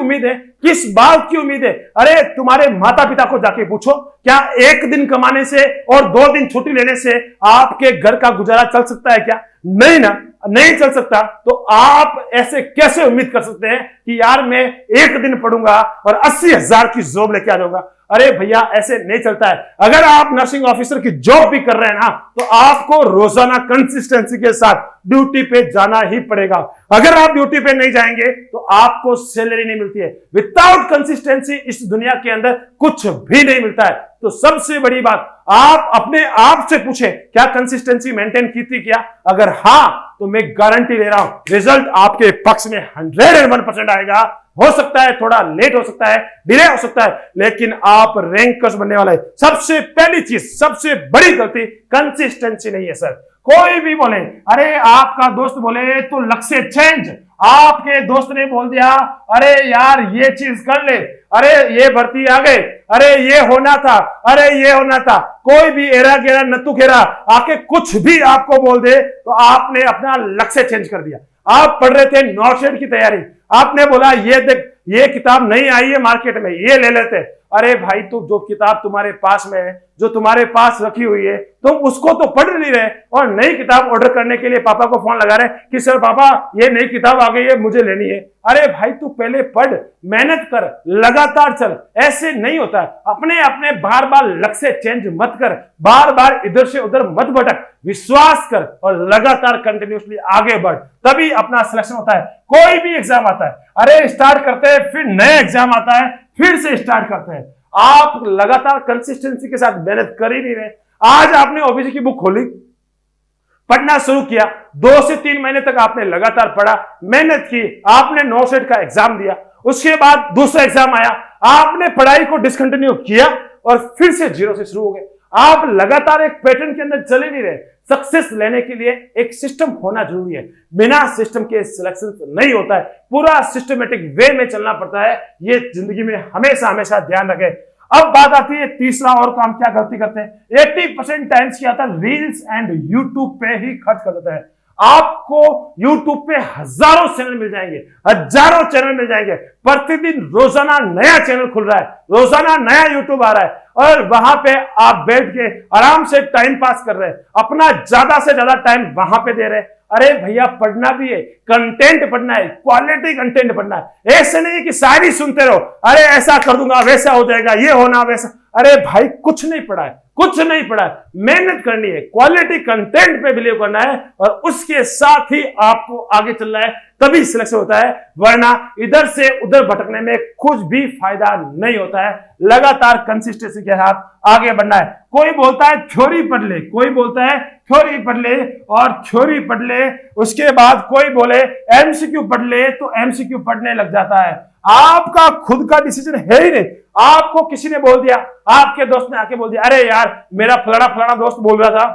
उम्मीद है? अरे तुम्हारे माता पिता को जाके पूछो, क्या 1 दिन कमाने से और 2 दिन छुट्टी लेने से आपके घर का गुजारा चल सकता है क्या? नहीं ना, नहीं चल सकता। तो आप ऐसे कैसे उम्मीद कर सकते हैं कि यार मैं 1 दिन पढ़ूंगा और 80,000 की जॉब लेके आ जाऊंगा? अरे भैया ऐसे नहीं चलता है। अगर आप नर्सिंग ऑफिसर की जॉब भी कर रहे हैं ना तो आपको रोजाना कंसिस्टेंसी के साथ ड्यूटी पे जाना ही पड़ेगा। अगर आप ड्यूटी पे नहीं जाएंगे तो आपको सैलरी नहीं मिलती है। विदाउट कंसिस्टेंसी इस दुनिया के अंदर कुछ भी नहीं मिलता है। तो सबसे बड़ी बात, आप अपने आप से पूछें क्या कंसिस्टेंसी मेंटेन की थी क्या? अगर हाँ तो मैं गारंटी ले रहा हूं रिजल्ट आपके पक्ष में 101% आएगा। हो सकता है थोड़ा लेट हो सकता है, डिले हो सकता है, लेकिन आप रैंकर्स बनने वाले। सबसे पहली चीज, सबसे बड़ी गलती कंसिस्टेंसी नहीं है सर। कोई भी बोले, अरे आपका दोस्त बोले तो लक्ष्य चेंज, आपके दोस्त ने बोल दिया अरे यार ये चीज कर ले, अरे ये भर्ती आ गई, अरे ये होना था, अरे ये होना था। कोई भी एरा गेरा नत्थु खेरा आके कुछ भी आपको बोल दे तो आपने अपना लक्ष्य चेंज कर दिया। आप पढ़ रहे थे नॉर्सेट की तैयारी, आपने बोला ये देख ये किताब नहीं आई है मार्केट में, ये ले लेते। अरे भाई तो जो किताब तुम्हारे पास में है जो तुम्हारे पास रखी हुई है, तुम उसको तो पढ़ नहीं रहे और नई किताब ऑर्डर करने के लिए पापा को फोन लगा रहे कि सर पापा ये नई किताब आ गई है, मुझे लेनी है। अरे भाई तू पहले पढ़, मेहनत कर, लगातार चल। ऐसे नहीं होता। अपने अपने बार बार लक्ष्य चेंज मत कर, बार बार इधर से उधर मत भटक, विश्वास कर और लगातार कंटिन्यूसली आगे बढ़, तभी अपना सिलेक्शन होता है। कोई भी एग्जाम आता है, अरे स्टार्ट करते हैं, फिर नया एग्जाम आता है, फिर से स्टार्ट करते हैं। आप लगातार कंसिस्टेंसी के साथ मेहनत कर ही नहीं रहे। आज आपने ओबीसी की बुक खोली, पढ़ना शुरू किया, 2 से 3 महीने तक आपने लगातार पढ़ा, मेहनत की, आपने 9 सेट का एग्जाम दिया, उसके बाद दूसरा एग्जाम आया, आपने पढ़ाई को डिसकंटिन्यू किया और फिर से 0 से शुरू हो गए। आप लगातार एक पैटर्न के अंदर चले नहीं रहे। सक्सेस लेने के लिए एक सिस्टम होना जरूरी है। बिना सिस्टम के सिलेक्शन नहीं होता है। पूरा सिस्टमेटिक वे में चलना पड़ता है। ये जिंदगी में हमेशा हमेशा ध्यान रखें। अब बात आती है तीसरा और काम क्या गलती करते हैं। 80% टाइम्स क्या आता है, रील्स एंड यूट्यूब पे ही खर्च कर देता है। आपको यूट्यूब पे हजारों चैनल मिल जाएंगे, हजारों चैनल मिल जाएंगे। प्रतिदिन रोजाना नया चैनल खुल रहा है, रोजाना नया यूट्यूब आ रहा है और वहां पे आप बैठ के आराम से टाइम पास कर रहे हैं, अपना ज्यादा से ज्यादा टाइम वहां पे दे रहे हैं। अरे भैया पढ़ना भी है, कंटेंट पढ़ना है, क्वालिटी कंटेंट पढ़ना है। ऐसे नहीं कि शायरी सुनते रहो, अरे ऐसा कर दूंगा, वैसा हो जाएगा, ये होना वैसा। अरे भाई कुछ नहीं पढ़ा है, कुछ नहीं पढ़ा है। मेहनत करनी है, क्वालिटी कंटेंट पे बिलीव करना है और उसके साथ ही आपको आगे चलना है, तभी सिलेक्शन होता है। वरना इधर से उधर भटकने में कुछ भी फायदा नहीं होता है। लगातार कंसिस्टेंसी के साथ आगे बढ़ना है। कोई बोलता है थ्योरी पढ़ ले, कोई बोलता है थ्योरी पढ़ ले और थ्योरी पढ़ ले, उसके बाद कोई बोले एमसीक्यू पढ़ ले तो एमसीक्यू पढ़ने लग जाता है। आपका खुद का डिसीजन है ही नहीं। आपको किसी ने बोल दिया, आपके दोस्त ने आके बोल दिया, अरे यार मेरा फलाना दोस्त बोल रहा था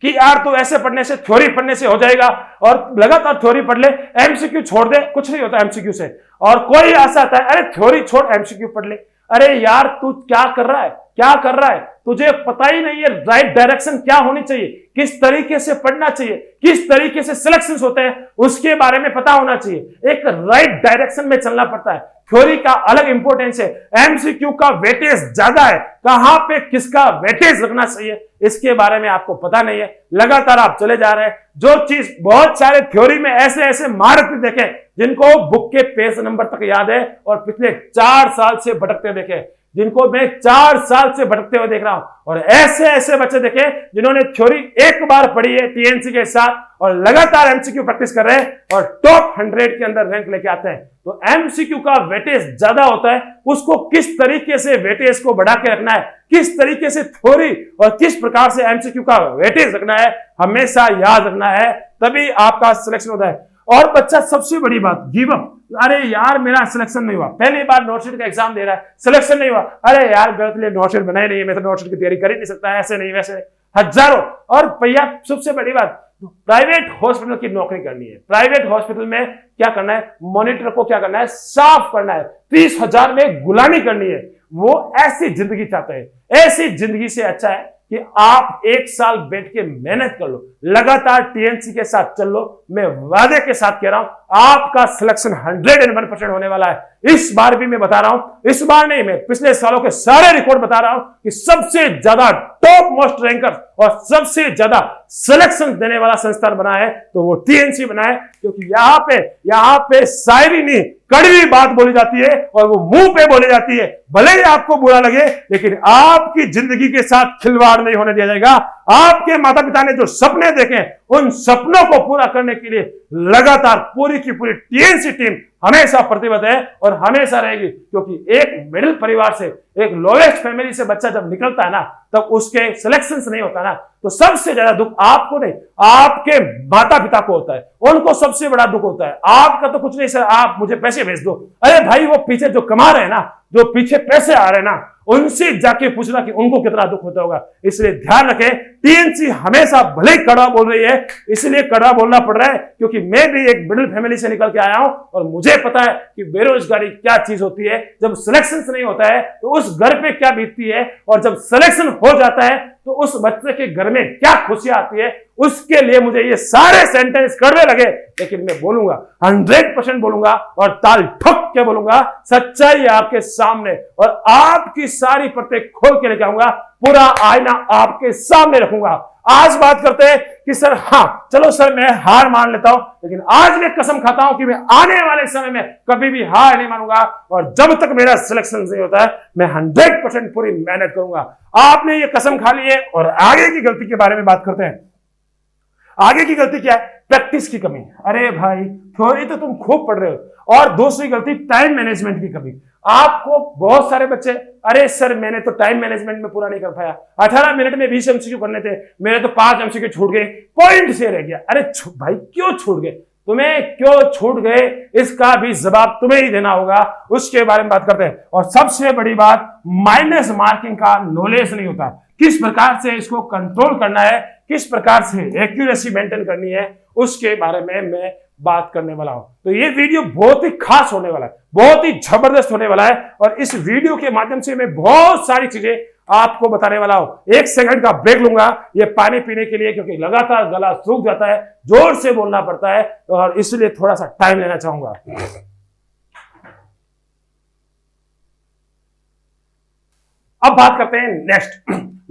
कि यार तो ऐसे पढ़ने से, थ्योरी पढ़ने से हो जाएगा और लगातार थ्योरी पढ़ ले, एमसीक्यू छोड़ दे, कुछ नहीं होता एमसीक्यू से। और कोई ऐसा आता है, अरे थ्योरी छोड़ एमसीक्यू पढ़ ले। अरे यार तू क्या कर रहा है, क्या कर रहा है? तुझे पता ही नहीं है राइट डायरेक्शन क्या होनी चाहिए, किस तरीके से पढ़ना चाहिए, किस तरीके से सिलेक्शन होते हैं, उसके बारे में पता होना चाहिए। एक राइट डायरेक्शन में चलना पड़ता है। थ्योरी का अलग इंपॉर्टेंस है, एमसीक्यू का वेटेज ज्यादा है। कहां पे किसका वेटेज रखना चाहिए इसके बारे में आपको पता नहीं है। लगातार आप चले जा रहे हैं। जो चीज बहुत सारे थ्योरी में ऐसे ऐसे महारथी देखे जिनको बुक के पेज नंबर तक याद है और पिछले 4 साल से भटकते देखे, जिनको मैं 4 साल से भटकते हुए देख रहा हूं। और ऐसे ऐसे बच्चे देखे जिन्होंने थ्योरी एक बार पढ़ी है टीएनसी के साथ और लगातार एमसीक्यू प्रैक्टिस कर रहे हैं और टॉप 100 के अंदर रैंक लेके आते हैं। तो एमसीक्यू का वेटेज ज्यादा होता है, उसको किस तरीके से वेटेज को बढ़ा के रखना है, किस तरीके से थ्योरी और किस प्रकार से एमसीक्यू का वेटेज रखना है, हमेशा याद रखना है, तभी आपका सिलेक्शन होता है। और बच्चा सबसे बड़ी बात, गिव अप। अरे यार मेरा सिलेक्शन नहीं हुआ, पहली बार नोटशीट का एग्जाम दे रहा है, सिलेक्शन नहीं हुआ, अरे यार मेरे लिए नोटशीट बनाई नहीं है, मैं तो नोटशीट की तैयारी कर ही नहीं सकता, ऐसे नहीं वैसे नहीं, हजारों। और भैया सबसे बड़ी बात, प्राइवेट हॉस्पिटल की नौकरी करनी है। प्राइवेट हॉस्पिटल में क्या करना है, मॉनिटर को क्या करना है, साफ करना है, 30,000 में गुलामी करनी है। वो ऐसी जिंदगी चाहते हैं। ऐसी जिंदगी से अच्छा है कि आप 1 साल बैठ के मेहनत कर लो, लगातार टीएनसी के साथ चल लो। मैं वादे के साथ कह रहा हूं आपका सिलेक्शन 101% होने वाला है। इस बार भी मैं बता रहा हूं, इस बार नहीं, मैं पिछले सालों के सारे रिकॉर्ड बता रहा हूं कि सबसे ज्यादा टॉप मोस्ट रैंकर और सबसे ज्यादा सिलेक्शन देने वाला संस्थान बना है तो वो टीएनसी बना है। क्योंकि यहां पे शायरी नहीं, कड़वी बात बोली जाती है और वो मुंह पे बोली जाती है। भले ही आपको बुरा लगे लेकिन आपकी जिंदगी के साथ खिलवाड़ नहीं होने दिया जाएगा। आपके माता पिता ने जो सपने देखे उन सपनों को पूरा करने के लिए लगातार पूरी की पूरी टीएनसी टीम हमेशा प्रतिबद्ध है और हमेशा रहेगी। क्योंकि एक मिडिल परिवार से, एक लोएस्ट फैमिली से बच्चा जब निकलता है ना, तब उसके सिलेक्शन से नहीं होता ना, तो सबसे ज्यादा दुख आपको नहीं, आपके माता पिता को होता है। उनको सबसे बड़ा दुख होता है। आपका तो कुछ नहीं सर, आप मुझे पैसे भेज दो। अरे भाई वो पीछे जो कमा रहे हैं ना, जो पीछे पैसे आ रहे हैं ना, उनसे जाके पूछना कि उनको कितना दुख होता होगा। इसलिए ध्यान रखें, टीएनसी हमेशा भले ही कड़वा बोल रही है, इसलिए कड़वा बोलना पड़ रहा है क्योंकि मैं भी एक मिडिल फैमिली से निकल के आया हूं और मुझे पता है कि बेरोजगारी क्या चीज होती है। जब सिलेक्शन नहीं होता है तो उस घर पे क्या बीतती है और जब सिलेक्शन हो जाता है तो उस बच्चे के घर में क्या खुशियां आती है, उसके लिए मुझे ये सारे सेंटेंस कड़वे लगे, लेकिन मैं बोलूंगा, 100% बोलूंगा और ताल ठोक के बोलूंगा, सच्चाई आपके सामने, और आपकी सारी परतें खोल के लेके आऊंगा, पूरा आईना आपके सामने रखूंगा। आज बात करते हैं कि सर, हाँ चलो सर मैं हार मान लेता हूं, लेकिन आज मैं कसम खाता हूं कि मैं आने वाले समय में कभी भी हार नहीं मानूंगा, और जब तक मेरा सिलेक्शन नहीं होता है मैं 100% पूरी मेहनत करूंगा। आपने ये कसम खा ली है, और आगे की गलती के बारे में बात करते हैं। आगे की गलती क्या है? प्रैक्टिस की कमी। अरे भाई, थ्योरी तो तुम खूब पढ़ रहे हो, और दूसरी गलती टाइम मैनेजमेंट की कमी। आपको बहुत सारे बच्चे, अरे सर मैंने तो टाइम मैनेजमेंट में पूरा नहीं कर पाया, 18 मिनट में 20 एमसीक्यू करने थे, मेरे तो 5 एमसीक्यू छूट गए, पॉइंट से रह गया। अरे भाई क्यों छूट गए, तुम्हें क्यों छूट गए, इसका भी जवाब तुम्हें ही देना होगा। उसके बारे में बात करते हैं। और सबसे बड़ी बात, माइनस मार्किंग का नॉलेज नहीं होता, किस प्रकार से इसको कंट्रोल करना है, किस प्रकार से एक्यूरेसी मेंटेन करनी है, उसके बारे में मैं बात करने वाला हूं। तो ये वीडियो बहुत ही खास होने वाला है, बहुत ही जबरदस्त होने वाला है, और इस वीडियो के माध्यम से मैं बहुत सारी चीजें आपको बताने वाला हूं। 1 सेकंड का ब्रेक लूंगा ये पानी पीने के लिए, क्योंकि लगातार गला सूख जाता है, जोर से बोलना पड़ता है, और इसलिए थोड़ा सा टाइम लेना चाहूंगा। अब बात करते हैं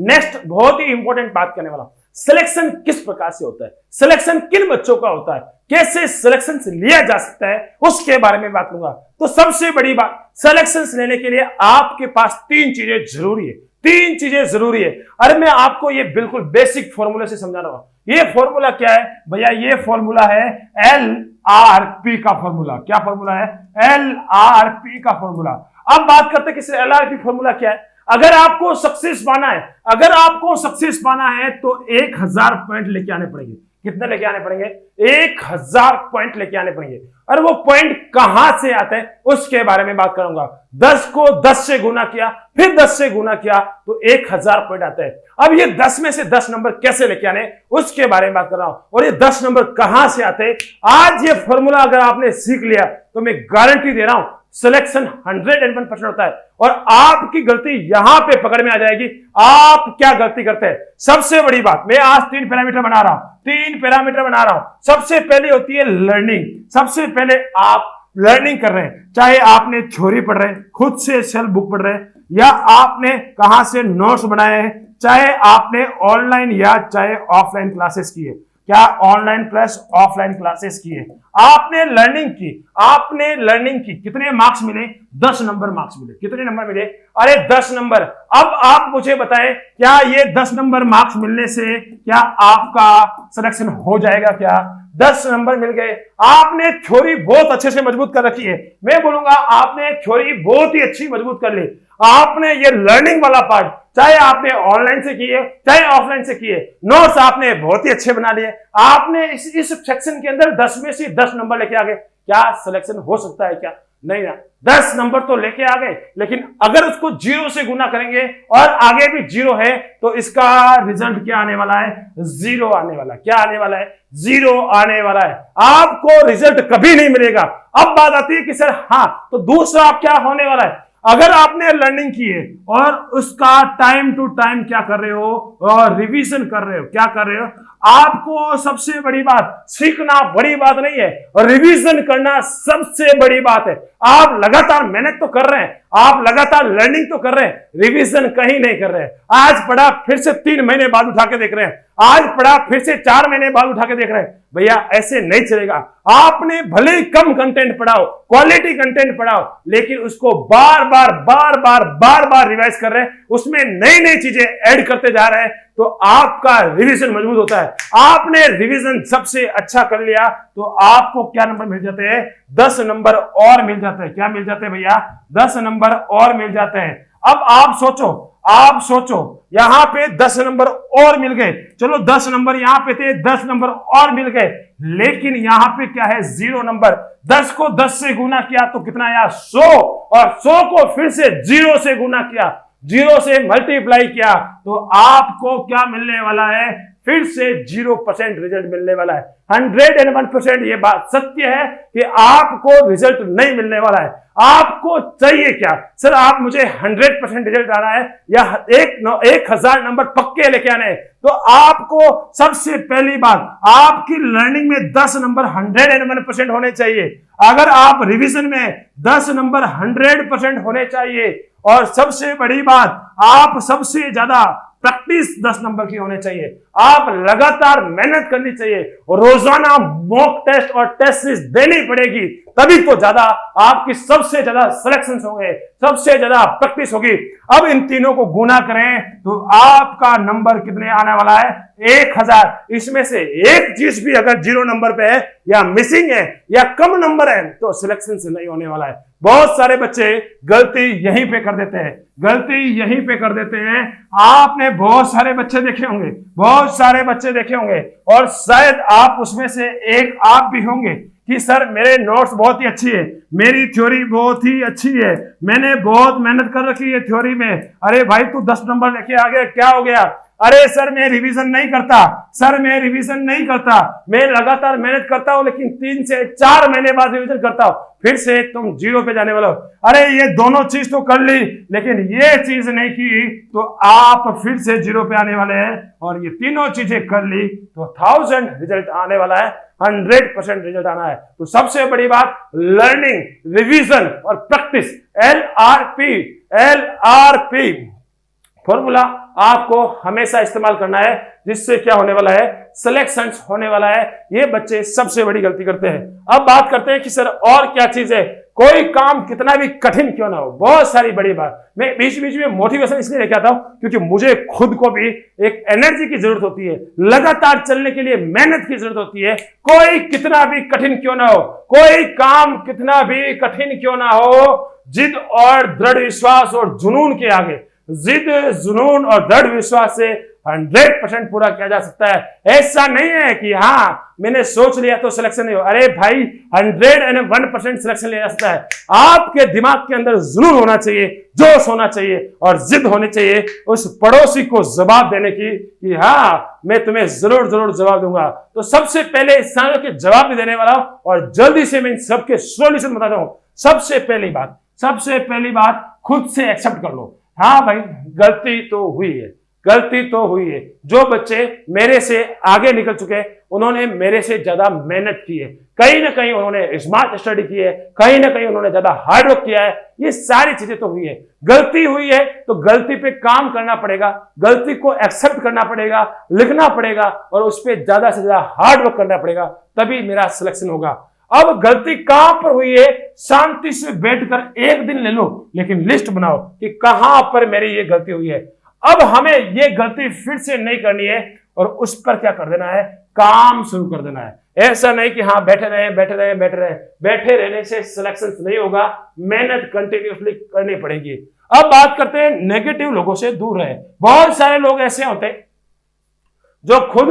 नेक्स्ट बहुत ही इंपॉर्टेंट बात करने वाला हूं। सिलेक्शन किस प्रकार से होता है, सिलेक्शन किन बच्चों का होता है, कैसे सिलेक्शन से लिया जा सकता है, उसके बारे में बात करूंगा। तो सबसे बड़ी बात, सिलेक्शन लेने के लिए आपके पास 3 चीजें जरूरी है, 3 चीजें जरूरी है। अरे मैं आपको ये बिल्कुल बेसिक फॉर्मूले से समझा रहा हूं। ये फॉर्मूला क्या है भैया? ये फॉर्मूला है LRP का फॉर्मूला। क्या फॉर्मूला है? LRP का फॉर्मूला। अब बात करते हैं कि LRP फॉर्मूला क्या है। अगर आपको सक्सेस पाना है, तो 1000 पॉइंट लेके आने पड़ेंगे। कितने लेके आने पड़ेंगे? 1000 पॉइंट लेके आने पड़ेंगे। और वो पॉइंट कहां से आते हैं उसके बारे में बात करूंगा। 10 को 10 से गुना किया, फिर 10 से गुना किया, तो 1000 पॉइंट आते हैं। अब ये 10 में से 10 नंबर कैसे लेके आने, उसके बारे में बात कर रहा हूं। और ये 10 नंबर कहां से आते हैं, आज ये फॉर्मूला अगर आपने सीख लिया तो मैं गारंटी दे रहा हूं सिलेक्शन 101% होता है। और आपकी गलती यहां पे पकड़ में आ जाएगी। आप क्या गलती करते हैं? सबसे बड़ी बात, मैं आज 3 पैरामीटर बना रहा हूं। सबसे पहले होती है लर्निंग। सबसे पहले आप लर्निंग कर रहे हैं, चाहे आपने थ्योरी पढ़ रहे हैं, खुद से सेल्फ बुक पढ़ रहे हैं, या आपने कहां से नोट्स बनाए हैं, चाहे आपने ऑनलाइन या चाहे ऑफलाइन क्लासेस की है, क्या ऑनलाइन प्लस ऑफलाइन क्लासेस की है, आपने लर्निंग की, कितने मार्क्स मिले? 10 नंबर मार्क्स मिले। कितने नंबर मिले? अरे 10 नंबर। अब आप मुझे बताएं, क्या ये 10 नंबर मार्क्स मिलने से क्या आपका सिलेक्शन हो जाएगा? क्या 10 नंबर मिल गए? आपने थ्योरी बहुत अच्छे से मजबूत कर रखी है, मैं बोलूंगा आपने थ्योरी बहुत ही अच्छी मजबूत कर ली। आपने ये लर्निंग वाला पार्ट, चाहे आपने ऑनलाइन से किए चाहे ऑफलाइन से किए, नोट्स आपने बहुत ही अच्छे बना लिए, आपने इस सेक्शन के अंदर 10 में से 10 नंबर लेके आ गए। क्या सिलेक्शन हो सकता है? क्या नहीं ना। 10 नंबर तो लेके आ गए, लेकिन अगर उसको 0 से गुना करेंगे और आगे भी 0 है, तो इसका रिजल्ट क्या आने वाला है? 0 आने वाला। क्या आने वाला है? 0 आने वाला है। आपको रिजल्ट कभी नहीं मिलेगा। अब बात आती है कि सर हाँ, तो दूसरा क्या होने वाला है? अगर आपने लर्निंग की है और उसका टाइम टू टाइम क्या कर रहे हो, और रिवीजन कर रहे हो, क्या कर रहे हो, आपको सबसे बड़ी बात, सीखना बड़ी बात नहीं है, और रिवीजन करना सबसे बड़ी बात है। आप लगातार मेहनत तो कर रहे हैं, आप लगातार लर्निंग तो कर रहे हैं, रिवीजन कहीं नहीं कर रहे हैं। आज पढ़ा फिर से 3 महीने बाद उठा के देख रहे हैं, आज पढ़ा फिर से 4 महीने बाद उठा के देख रहे हैं। भैया ऐसे नहीं चलेगा। आपने भले ही कम कंटेंट पढ़ाओ, क्वालिटी कंटेंट पढ़ाओ, लेकिन उसको बार बार रिवाइज कर रहे हैं, उसमें नई नई चीजें ऐड करते जा रहे हैं, तो आपका रिवीजन मजबूत होता है। आपने रिवीजन सबसे अच्छा कर लिया तो आपको क्या नंबर मिल जाते हैं? 10 नंबर और मिल जाते हैं। क्या मिल जाते हैं भैया? 10 नंबर और मिल जाते हैं। अब आप सोचो यहां पे 10 नंबर और मिल गए, चलो 10 नंबर यहां पे थे, 10 नंबर और मिल गए, लेकिन यहां पे क्या है? 0 नंबर। 10 को 10 से गुना किया तो कितना आया? 100, और 100 को फिर से 0 से गुना किया, 0 से मल्टीप्लाई किया, तो आपको क्या मिलने वाला है? फिर से 0% रिजल्ट मिलने वाला है। 101% ये बात सत्य है कि आपको रिजल्ट नहीं मिलने वाला है। आपको चाहिए क्या? सर आप मुझे 100% रिजल्ट आना है या 1000 नंबर पक्के लेके आने हैं, तो आपको सबसे पहली बात आपकी लर्निंग में 10 नंबर 101% होने चाहिए। अगर आप रिवीजन में 10 नंबर 100% होने चाहिए, और सबसे बड़ी बात आप सबसे ज्यादा प्रैक्टिस 10 नंबर की होने चाहिए। आप लगातार मेहनत करनी चाहिए, रोजाना मॉक टेस्ट और टेस्ट सीरीज देनी पड़ेगी, तभी तो ज्यादा आपकी सबसे ज्यादा सिलेक्शंस होंगे, सबसे ज्यादा प्रैक्टिस होगी। अब इन तीनों को गुना करें तो आपका नंबर कितने आने वाला है? 1000। इसमें से एक चीज भी अगर 0 नंबर पे है या मिसिंग है या कम नंबर है तो सिलेक्शन से नहीं होने वाला है। बहुत सारे बच्चे गलती यहीं पे कर देते हैं, गलती यहीं पे कर देते हैं। आपने बहुत सारे बच्चे देखे होंगे, बहुत सारे बच्चे देखे होंगे, और शायद आप उसमें से एक आप भी होंगे कि सर मेरे नोट्स बहुत ही अच्छी है, मेरी थ्योरी बहुत ही अच्छी है, मैंने बहुत मेहनत कर रखी है थ्योरी में। अरे भाई तू 10 नंबर लेके आ गया, क्या हो गया? अरे सर मैं रिवीजन नहीं करता, सर मैं रिवीजन नहीं करता, मैं लगातार मेहनत करता हूं लेकिन 3 से 4 महीने बाद रिवीजन करता हूं, फिर से तुम 0 पे जाने वाला हो। अरे ये दोनों चीज तो कर ली लेकिन ये चीज नहीं की तो आप फिर से 0 पे आने वाले हैं, और ये तीनों चीजें कर ली तो 1000 रिजल्ट आने वाला है, 100% रिजल्ट आना है। तो सबसे बड़ी बात लर्निंग, रिवीजन और प्रैक्टिस, LRP फॉर्मूला आपको हमेशा इस्तेमाल करना है, जिससे क्या होने वाला है? सिलेक्शंस होने वाला है। ये बच्चे सबसे बड़ी गलती करते हैं। अब बात करते हैं कि सर और क्या चीज है? कोई काम कितना भी कठिन क्यों ना हो, बहुत सारी बड़ी बात। मैं बीच बीच में मोटिवेशन इसलिए लेके आता हूं क्योंकि मुझे खुद को भी एक एनर्जी की जरूरत होती है, लगातार चलने के लिए मेहनत की जरूरत होती है। कोई कितना भी कठिन क्यों ना हो, कोई काम कितना भी कठिन क्यों ना हो, जिद और दृढ़ विश्वास और जुनून के आगे, जिद, जुनून और दृढ़ विश्वास से 100% पूरा किया जा सकता है। ऐसा नहीं है कि हाँ मैंने सोच लिया तो सिलेक्शन नहीं हो। अरे भाई 101% सिलेक्शन लिया जा सकता है। आपके दिमाग के अंदर जुनून होना चाहिए, जोश होना चाहिए और जिद होनी चाहिए उस पड़ोसी को जवाब देने की कि हाँ मैं तुम्हें जरूर जरूर जवाब दूंगा। तो सबसे पहले इस सालों के जवाब भी देने वाला हूं और जल्दी से मैं इन सबके सॉल्यूशन बताता हूं। सबसे पहली बात खुद से एक्सेप्ट कर लो। हाँ भाई गलती तो हुई है, गलती तो हुई है। जो बच्चे मेरे से आगे निकल चुके हैं उन्होंने मेरे से ज्यादा मेहनत की है, कहीं ना कहीं उन्होंने स्मार्ट स्टडी की है, कहीं ना कहीं उन्होंने ज्यादा हार्ड वर्क किया है। ये सारी चीजें तो हुई है। गलती हुई है तो गलती पे काम करना पड़ेगा, गलती को एक्सेप्ट करना पड़ेगा, लिखना पड़ेगा और उस पर ज्यादा से ज्यादा हार्ड वर्क करना पड़ेगा, तभी मेरा सिलेक्शन होगा। अब गलती कहां पर हुई है? शांति से बैठकर एक दिन ले लो, लेकिन लिस्ट बनाओ कि कहां पर मेरी ये गलती हुई है। अब हमें ये गलती फिर से नहीं करनी है और उस पर क्या कर देना है? काम शुरू कर देना है। ऐसा नहीं कि हाँ बैठे रहने से सिलेक्शन नहीं होगा, मेहनत कंटिन्यूसली करनी पड़ेगी। अब बात करते हैं नेगेटिव लोगों से दूर रहे। बहुत सारे लोग ऐसे होते हैं जो खुद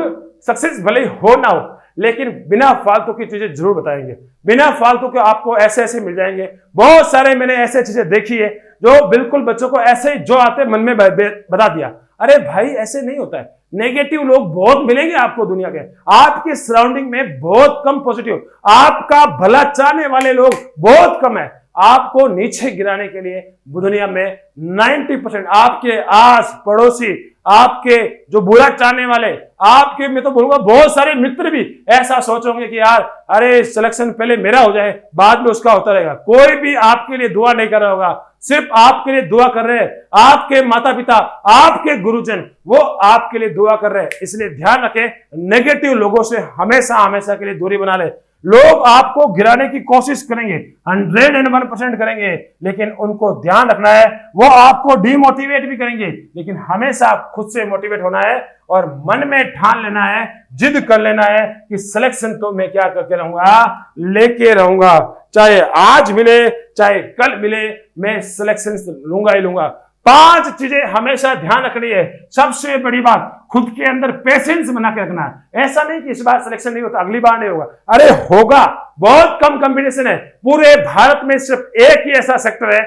सक्सेस भले हो ना हो लेकिन बिना फालतू की चीजें जरूर बताएंगे, बिना फालतू के आपको ऐसे ऐसे मिल जाएंगे। बहुत सारे मैंने ऐसे चीजें देखी है जो बिल्कुल बच्चों को ऐसे ही जो आते मन में बता दिया। अरे भाई ऐसे नहीं होता है। नेगेटिव लोग बहुत मिलेंगे आपको दुनिया के, आपके सराउंडिंग में बहुत कम पॉजिटिव, आपका भला चाहने वाले लोग बहुत कम है। आपको नीचे गिराने के लिए दुनिया में 90% आपके आस पड़ोसी, आपके जो बुरा चाहने वाले, आपके मैं तो बोलूंगा बहुत सारे मित्र भी ऐसा सोचोगे कि यार अरे सिलेक्शन पहले मेरा हो जाए बाद में उसका होता रहेगा। कोई भी आपके लिए दुआ नहीं कर रहा होगा, सिर्फ आपके लिए दुआ कर रहे हैं आपके माता पिता, आपके गुरुजन, वो आपके लिए दुआ कर रहे हैं। इसलिए ध्यान रखें, नेगेटिव लोगों से हमेशा के लिए दूरी बना ले। लोग आपको गिराने की कोशिश करेंगे, 101% करेंगे, लेकिन उनको ध्यान रखना है वो आपको डिमोटिवेट भी करेंगे, लेकिन हमेशा खुद से मोटिवेट होना है और मन में ठान लेना है, जिद कर लेना है कि सिलेक्शन तो मैं क्या करके रहूंगा, लेके रहूंगा। चाहे आज मिले चाहे कल मिले, मैं सिलेक्शन लूंगा ही लूंगा। 5 चीजें हमेशा ध्यान रखनी है। सबसे बड़ी बात, खुद के अंदर पेशेंस बना के रखना है। ऐसा नहीं कि इस बार सिलेक्शन नहीं होता अगली बार नहीं होगा, अरे होगा। बहुत कम कंपटीशन है। पूरे भारत में सिर्फ एक ही ऐसा सेक्टर है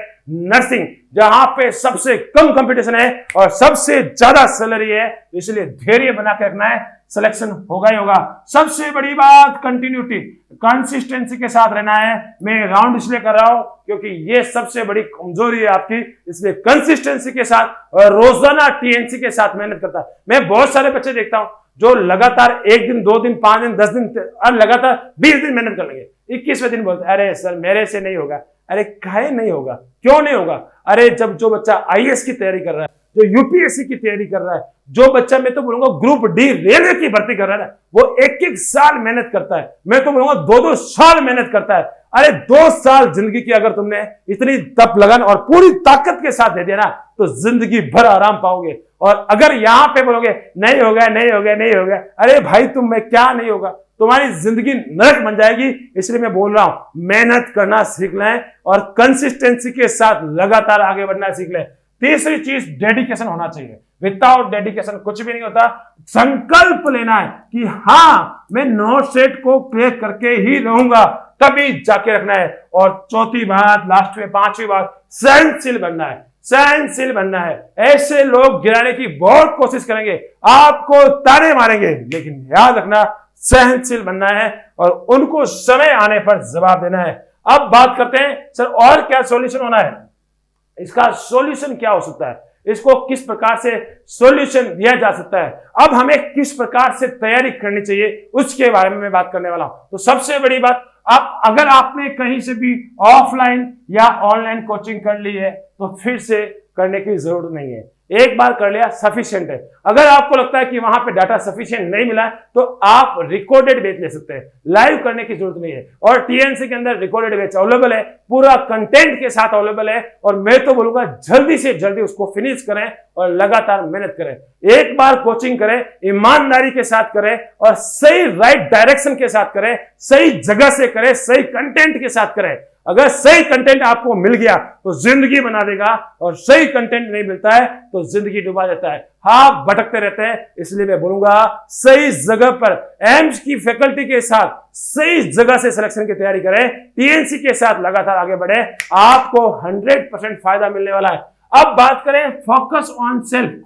नर्सिंग जहां पे सबसे कम कंपटीशन है और सबसे ज्यादा सैलरी है। इसलिए धैर्य बना के रखना है, सिलेक्शन होगा ही होगा। सबसे बड़ी बात कंटिन्यूटी, कंसिस्टेंसी के साथ रहना है। मैं राउंड इसलिए कर रहा हूं क्योंकि ये सबसे बड़ी कमजोरी है आपकी, इसलिए कंसिस्टेंसी के साथ और रोजाना टीएनसी के साथ मेहनत करता है। मैं बहुत सारे बच्चे देखता हूं जो लगातार 1 दिन 2 दिन 5 दिन 10 दिन और लगातार 20 दिन मेहनत कर लेंगे, 21वें दिन बोलते अरे सर मेरे से नहीं होगा। अरे काहे नहीं होगा, क्यों नहीं होगा? अरे जब जो बच्चा आईएएस की तैयारी कर रहा है, जो यूपीएससी की तैयारी कर रहा है, जो बच्चा मैं तो बोलूंगा ग्रुप डी रेलवे की भर्ती कर रहा है ना, वो 1-1 साल मेहनत करता है। मैं तो बोलूंगा 2-2 साल मेहनत करता है। अरे 2 साल जिंदगी की अगर तुमने इतनी तप लगन और पूरी ताकत के साथ दे दिया ना, तो जिंदगी भर आराम पाओगे। और अगर यहां पे बोलोगे नहीं होगा नहीं होगा नहीं होगा, अरे भाई तुम में क्या नहीं होगा, तुम्हारी जिंदगी नरक बन जाएगी। इसलिए मैं बोल रहा हूं मेहनत करना सीख लें और कंसिस्टेंसी के साथ लगातार आगे बढ़ना सीख लें। तीसरी चीज डेडिकेशन होना चाहिए। विदाउट डेडिकेशन कुछ भी नहीं होता। संकल्प लेना है कि हाँ मैं नोट सेट को क्लियर करके ही रहूंगा, तभी जाके रखना है। और चौथी बात, लास्ट में 5वीं बात, सहनशील बनना है। सहनशील बनना है। ऐसे लोग गिराने की बहुत कोशिश करेंगे, आपको ताने मारेंगे, लेकिन याद रखना सहनशील बनना है और उनको समय आने पर जवाब देना है। अब बात करते हैं सर और क्या सॉल्यूशन होना है, इसका सॉल्यूशन क्या हो सकता है, इसको किस प्रकार से सॉल्यूशन दिया जा सकता है, अब हमें किस प्रकार से तैयारी करनी चाहिए, उसके बारे में मैं बात करने वाला हूं। तो सबसे बड़ी बात, आप अगर आपने कहीं से भी ऑफलाइन या ऑनलाइन कोचिंग कर ली है तो फिर से करने की जरूरत नहीं है। एक बार कर लिया सफिशिएंट है। अगर आपको लगता है कि वहां पे डाटा सफिशिएंट नहीं मिला तो आप रिकॉर्डेड बैच ले सकते हैं, लाइव करने की जरूरत नहीं है। और टीएनसी के अंदर रिकॉर्डेड बैच अवेलेबल है, पूरा कंटेंट के साथ अवेलेबल है। और मैं तो बोलूंगा जल्दी से जल्दी उसको फिनिश करें और लगातार मेहनत करें। एक बार कोचिंग करें, ईमानदारी के साथ करें और सही राइट डायरेक्शन के साथ करें, सही जगह से करें, सही कंटेंट के साथ करें। अगर सही कंटेंट आपको मिल गया तो जिंदगी बना देगा, और सही कंटेंट नहीं मिलता है तो जिंदगी डुबा देता है, आप भटकते रहते हैं। इसलिए मैं बोलूंगा सही जगह पर एम्स की फैकल्टी के साथ सही जगह से सिलेक्शन की तैयारी करें, टीएनसी के साथ लगातार आगे बढ़े, आपको 100% फायदा मिलने वाला है। अब बात करें फोकस ऑन सेल्फ,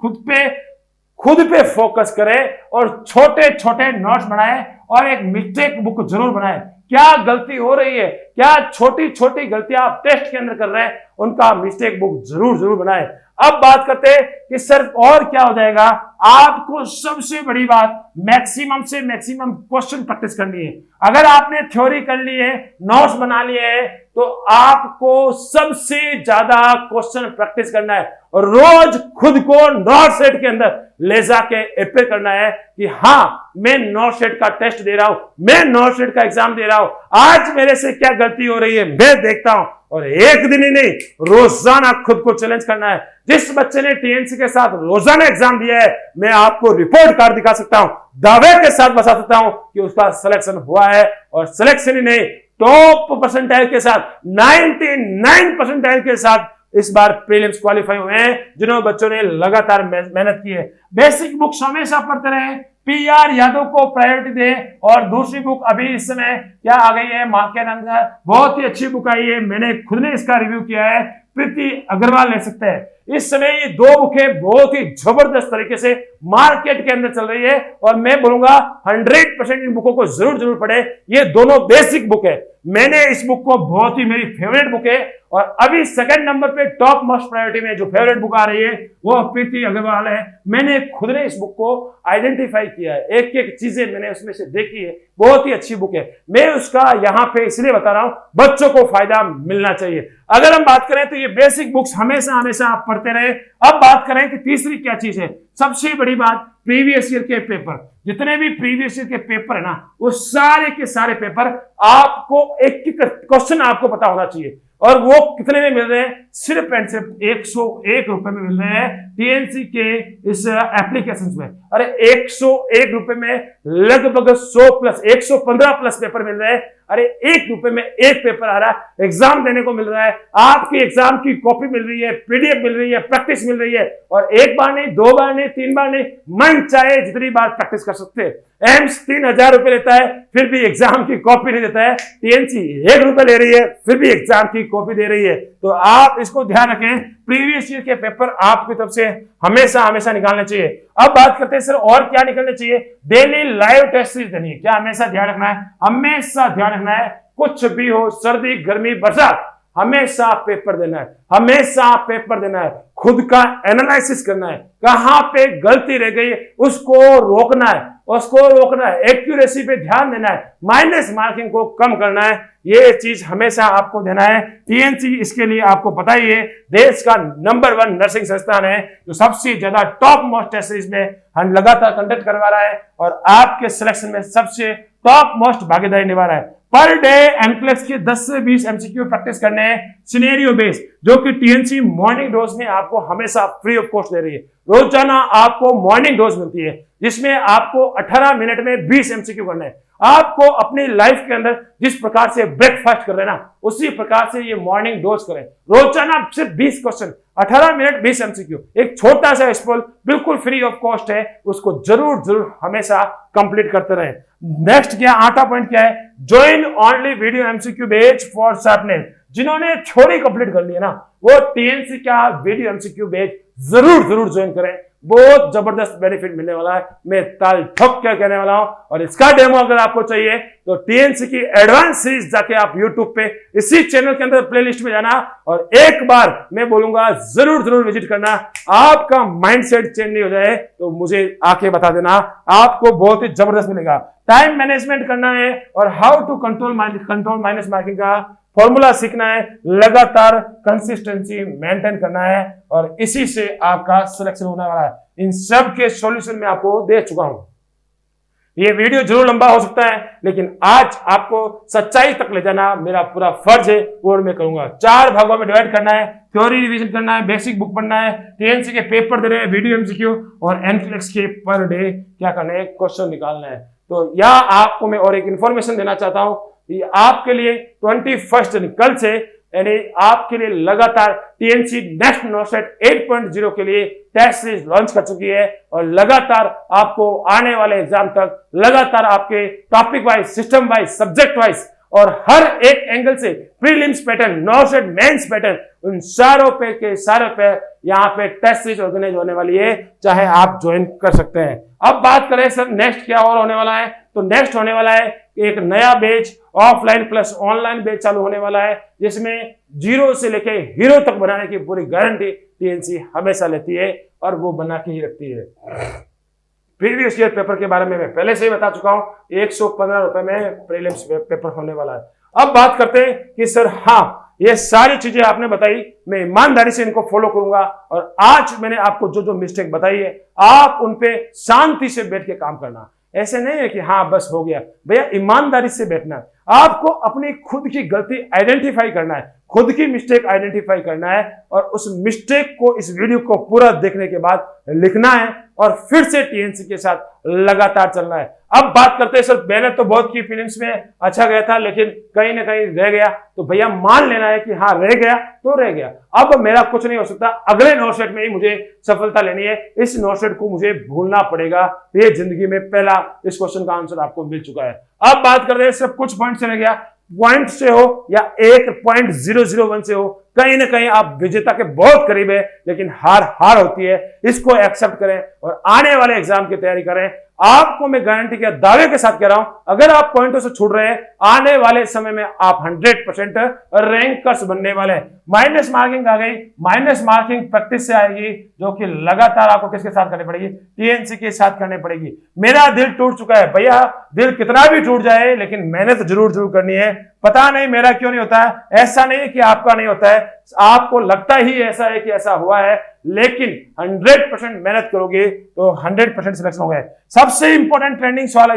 खुद पे फोकस करें और छोटे छोटे नोट्स बनाएं और एक मिस्टेक बुक जरूर बनाएं। क्या गलती हो रही है, क्या छोटी छोटी गलतियां आप टेस्ट के अंदर कर रहे हैं, उनका मिस्टेक बुक जरूर बनाएं। अब बात करते हैं कि सर और क्या हो जाएगा। आपको सबसे बड़ी बात मैक्सिमम से मैक्सिमम क्वेश्चन प्रैक्टिस करनी है। अगर आपने थ्योरी कर ली है, नोट्स बना लिए है, तो आपको सबसे ज्यादा क्वेश्चन प्रैक्टिस करना है और रोज खुद को नोट सेट के अंदर ले जाके अपेयर करना है कि हाँ मैं नोट सेट का टेस्ट दे रहा हूं, मैं नोट सेट का एग्जाम दे रहा हूं, आज मेरे से क्या गलती हो रही है मैं देखता हूं। और एक दिन ही नहीं, रोजाना खुद को चैलेंज करना है। जिस बच्चे ने टीएनसी के साथ रोजाना एग्जाम दिया है, मैं आपको रिपोर्ट कार्ड दिखा सकता हूं, दावे के साथ बता सकता हूं कि उसका सिलेक्शन हुआ है। और सिलेक्शन ही नहीं, टॉप परसेंटाइल के साथ 99 परसेंटाइल के साथ इस बार प्रीलिम्स क्वालिफाई हुए हैं, जिन्होंने बच्चों ने लगातार मेहनत की है। बेसिक बुक्स हमेशा पढ़ते रहे, पीआर यादव को प्रायोरिटी दें। और दूसरी बुक अभी इस समय क्या आ गई है, मार्केट अंदर बहुत ही अच्छी बुक आई है, मैंने खुद ने इसका रिव्यू किया है, प्रीति अग्रवाल ले सकते हैं। इस समय ये 2 बुकें बहुत ही जबरदस्त तरीके से मार्केट के अंदर चल रही है और मैं बोलूंगा 100% इन बुकों को जरूर पढ़े। ये दोनों बेसिक बुक है, मैंने इस बुक को बहुत ही मेरी फेवरेट बुक है। और अभी सेकंड नंबर पे टॉप मोस्ट प्रायोरिटी में जो फेवरेट बुक आ रही है वो प्रीति अग्रवाल है। मैंने खुद ने इस बुक को आइडेंटिफाई किया है, एक एक चीजें मैंने उसमें से देखी है, बहुत ही अच्छी बुक है। मैं उसका यहाँ पे इसलिए बता रहा हूं, बच्चों को फायदा मिलना चाहिए। अगर हम बात करें तो ये बेसिक बुक्स हमेशा आप पढ़ते रहे। अब बात करें कि तीसरी क्या चीज है, सबसे बड़ी बात प्रीवियस ईयर के पेपर, जितने भी प्रीवियस ईयर के पेपर है ना, वो सारे के सारे पेपर आपको एक क्वेश्चन आपको पता होना चाहिए। और वो कितने में मिल रहे हैं, सिर्फ एंड सिर्फ 101 रुपए में मिल रहे हैं टीएनसी के इस एप्लीकेशन में। अरे 101 रुपए में लगभग 100 प्लस 115 प्लस पेपर मिल रहे हैं। अरे 1 रुपए में एक पेपर आ रहा है, एग्जाम देने को मिल रहा है, आपकी एग्जाम की कॉपी मिल रही है, पीडीएफ मिल रही है, प्रैक्टिस मिल रही है। और एक बार नहीं, 2 बार नहीं, 3 बार नहीं, मन चाहे जितनी बार प्रैक्टिस कर सकते हैं। एम्स 3000 रुपए लेता है, फिर भी एग्जाम की कॉपी नहीं देता है। टीएनसी 1 रुपए ले रही है, फिर भी एग्जाम की कॉपी दे रही है। तो आप इसको ध्यान रखें, प्रीवियस ईयर के पेपर आपकी तरफ से हमेशा हमेशा निकालने चाहिए। अब बात करते हैं सर और क्या निकलने चाहिए। डेली लाइव टेस्ट सीरीज देनी है। क्या हमेशा ध्यान रखना है, हमेशा ध्यान रखना है, कुछ भी हो, सर्दी गर्मी बरसात, हमेशा पेपर देना है, हमेशा पेपर देना है। खुद का एनालिसिस करना है, कहां पे गलती रह गई उसको रोकना है, उसको रोकना है, एक्यूरेसी पे ध्यान देना है, माइनस मार्किंग को कम करना है। ये चीज हमेशा आपको देना है। टीएनसी इसके लिए आपको पता ही है, देश का नंबर 1 नर्सिंग संस्थान है जो सबसे ज्यादा टॉप मोस्ट टेस्ट सीरीज में हम लगातार कंडक्ट करवा रहा है और आपके सिलेक्शन में सबसे टॉप मोस्ट भागीदारी निभा रहा है। पर डे एनक्लेक्स के 10 से 20 एमसीक्यू प्रैक्टिस करने हैं सिनेरियो बेस्ड, जो कि टीएनसी मॉर्निंग डोज में आपको हमेशा फ्री ऑफ कॉस्ट दे रही है। रोजाना आपको मॉर्निंग डोज मिलती है जिसमें आपको 18 मिनट में 20 एमसीक्यू करना है। आपको अपनी लाइफ के अंदर जिस प्रकार से ब्रेकफास्ट कर लेना उसी प्रकार से ये मॉर्निंग डोज करें। रोजाना सिर्फ 20 क्वेश्चन, 18 मिनट 20 एमसीक्यू, एक छोटा सा स्पोल बिल्कुल फ्री ऑफ कॉस्ट है, उसको जरूर हमेशा कंप्लीट करते रहे। नेक्स्ट क्या 8वां पॉइंट क्या है, join only video MCQ batch for sharpness. जिन्होंने थ्योरी कंप्लीट कर ली है ना, वो टीएनसी का वीडियो एमसीक्यू बैच जरूर ज्वाइन करें। बहुत जबरदस्त बेनिफिट मिलने वाला है, मैं ताल ठोक कर कहने वाला हूं। और इसका डेमो अगर आपको चाहिए तो टीएनसी की एडवांस सीरीज जाके आप यूट्यूब पे इसी चैनल के अंदर प्लेलिस्ट में जाना और एक बार मैं बोलूंगा जरूर विजिट करना। आपका माइंडसेट चेंज नहीं हो जाए तो मुझे आके बता देना, आपको बहुत ही जबरदस्त मिलेगा। टाइम मैनेजमेंट करना है और how to control minus marking का फॉर्मूला सीखना है, लगातार कंसिस्टेंसी मेंटेन करना है और इसी से आपका सिलेक्शन होने वाला है। इन सब के सॉल्यूशन मैं आपको दे चुका हूं। ये वीडियो जरूर लंबा हो सकता है लेकिन आज आपको सच्चाई तक ले जाना मेरा पूरा फर्ज है और मैं करूंगा। 4 भागों में डिवाइड करना है, थ्योरी रिवीजन करना है, बेसिक बुक पढ़ना है, टीएनसी के पेपर देने हैं, वीडियो एमसीक्यू और एनक्लेक्स के पर डे क्या करना है, क्वेश्चन निकालना है। तो यह आपको मैं और एक इंफॉर्मेशन देना चाहता हूं, ये आपके लिए 21 कल से यानी आपके लिए लगातार टीएनसी नेक्स्ट नोसेट 8.0 के लिए टेस्ट सीरीज लॉन्च कर चुकी है और लगातार आपको आने वाले एग्जाम तक लगातार आपके topic wise, system wise, subject wise और हर एक एंगल से प्रीलिम्स पैटर्न, नोसेट मेंस पैटर्न, उन सारों पे यहाँ पे टेस्ट सीरीज ऑर्गेनाइज होने वाली है, चाहे आप ज्वाइन कर सकते हैं। अब बात करें सर नेक्स्ट क्या और होने वाला है, तो नेक्स्ट होने वाला है एक नया batch offline plus online batch चालू होने वाला है जिसमें 0 से लेके हीरो तक बनाने की पूरी गारंटी टीएनसी हमेशा लेती है और वो बना के ही रखती है। प्रीवियस ईयर पेपर के बारे में मैं पहले से ही बता चुका हूं, 115 रुपए में प्रीलिम्स पेपर होने वाला है। अब बात करते हैं कि सर हाँ, ये सारी चीजें आपने बताई, मैं ईमानदारी से इनको फॉलो करूंगा और आज मैंने आपको जो मिस्टेक बताई है आप उन पे शांति से बैठ के काम करना। ऐसे नहीं है कि हाँ बस हो गया, भैया ईमानदारी से बैठना है। आपको अपनी खुद की गलती आइडेंटिफाई करना है, खुद की मिस्टेक आइडेंटिफाई करना है और उस मिस्टेक को इस वीडियो को पूरा देखने के बाद लिखना है और फिर से टीएनसी के साथ लगातार चलना है। अब बात करते हैं सर मेहनत तो बहुत की, फिल्म्स में अच्छा गया था लेकिन कहीं ना कहीं रह गया, तो भैया मान लेना है कि हाँ रह गया तो रह गया, अब मेरा कुछ नहीं हो सकता, अगले नोसेट में ही मुझे सफलता लेनी है, इस नोसेट को मुझे भूलना पड़ेगा। ये जिंदगी में पहला इस क्वेश्चन का आंसर आपको मिल चुका है। अब बात करते हैं सब कुछ पॉइंट से रह गया, पॉइंट से हो या 1.001 से हो, कहीं ना कहीं आप विजेता के बहुत करीब है, लेकिन हार होती है, इसको एक्सेप्ट करें और आने वाले एग्जाम की तैयारी करें। आपको मैं गारंटी के दावे के साथ कह रहा हूं, अगर आप पॉइंटों से छूट रहे हैं, आने वाले समय में आप 100% रैंकर्स बनने वाले हैं। माइनस मार्किंग आ गई, माइनस मार्किंग प्रैक्टिस से आएगी, जो कि लगातार आपको किसके साथ करनी पड़ेगी, टीएनसी के साथ करनी पड़ेगी। मेरा दिल टूट चुका है भैया, दिल कितना भी टूट जाए लेकिन मेहनत जरूर करनी है। पता नहीं मेरा क्यों नहीं होता है, ऐसा नहीं है कि आपका नहीं होता है, आपको लगता ही ऐसा है कि ऐसा हुआ है, लेकिन 100% मेहनत करोगे तो 100% सिलेक्शन हो गए। सबसे इंपॉर्टेंट ट्रेंडिंग सवाल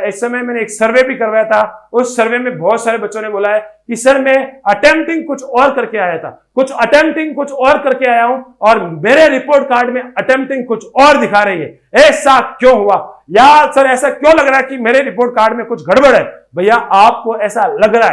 इस समय मैंने एक सर्वे भी करवाया था, उस सर्वे में बहुत सारे बच्चों ने बोला है कि सर मैं अटेम्प्टिंग कुछ और करके आया था, अटेम्प्टिंग कुछ और करके आया हूं और मेरे रिपोर्ट कार्ड में अटेम्प्टिंग कुछ और दिखा रही है, ऐसा क्यों हुआ? या सर ऐसा क्यों लग रहा है कि मेरे रिपोर्ट कार्ड में कुछ गड़बड़ है? भैया आपको ऐसा लग रहा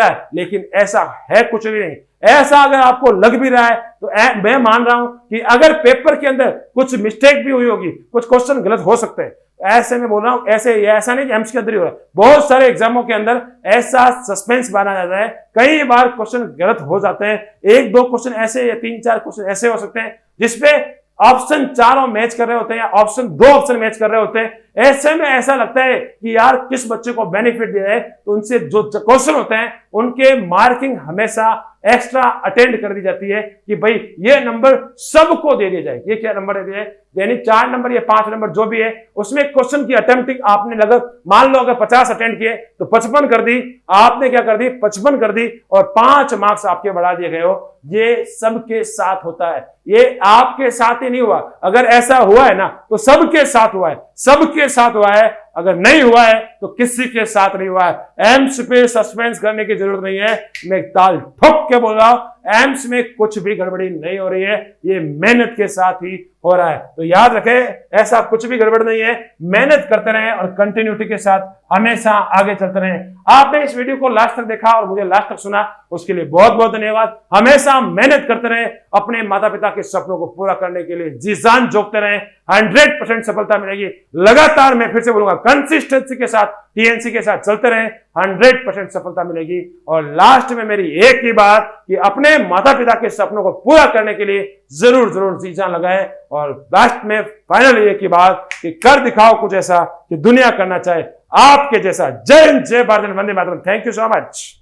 है, लेकिन ऐसा है कुछ भी नहीं। ऐसा अगर आपको लग भी रहा है तो मैं मान रहा हूं कि अगर पेपर के अंदर कुछ मिस्टेक भी हुई होगी, कुछ क्वेश्चन गलत हो सकते हैं, ऐसे में बोल रहा हूं, ऐसा नहीं कि एम्स के अंदर ही हो रहा है, बहुत सारे एग्जामों के अंदर ऐसा सस्पेंस बना जाता है, कई बार क्वेश्चन गलत हो जाते हैं, एक दो क्वेश्चन ऐसे या 3-4 क्वेश्चन ऐसे हो सकते हैं जिसपे ऑप्शन चारों मैच कर रहे होते हैं या ऑप्शन 2 ऑप्शन मैच कर रहे होते हैं। ऐसे में ऐसा लगता है कि यार किस बच्चे को बेनिफिट दिया है, तो उनसे जो क्वेश्चन होते हैं उनके मार्किंग हमेशा एक्स्ट्रा अटेंड कर दी जाती है कि भाई ये नंबर सबको दे दिया जाए। ये क्या नंबर दे दिया है, यानी 4 नंबर या 5 नंबर जो भी है उसमें क्वेश्चन की अटेम्प्टिंग आपने लगभग मान लो अगर 50 अटेंड किए तो 55 कर दी, आपने क्या कर दी 55 कर दी और 5 मार्क्स आपके बढ़ा दिए गए हो। ये सबके साथ होता है, ये आपके साथ ही नहीं हुआ, अगर ऐसा हुआ है ना तो सबके साथ हुआ है, सबके साथ हुआ है, अगर नहीं हुआ है तो किसी के साथ नहीं हुआ है। एम्स पे सस्पेंस करने की जरूरत नहीं है, मैं ताल ठोक के बोल रहा हूं एम्स में कुछ भी गड़बड़ी नहीं हो रही है, ये मेहनत के साथ ही हो रहा है। तो याद रखें ऐसा कुछ भी गड़बड़ नहीं है, मेहनत करते रहें और कंटिन्यूटी के साथ हमेशा आगे चलते रहें। आपने इस वीडियो को लास्ट तक देखा और मुझे लास्ट तक सुना, उसके लिए बहुत बहुत धन्यवाद। हमेशा मेहनत करते रहें, अपने माता पिता के सपनों को पूरा करने के लिए जी जान झोंकते रहें, 100% सफलता मिलेगी। लगातार मैं फिर से बोलूंगा कंसिस्टेंसी के साथ टीएनसी के साथ चलते रहें, 100% सफलता मिलेगी। और लास्ट में मेरी एक ही बात कि अपने माता पिता के सपनों को पूरा करने के लिए जरूर जरूर जी जान लगाएं। और लास्ट में फाइनल एक ही बात कि कर दिखाओ कुछ ऐसा कि दुनिया करना चाहे आपके जैसा। जय हिंद, जय भारत, वंदे मातरम। Thank you so much.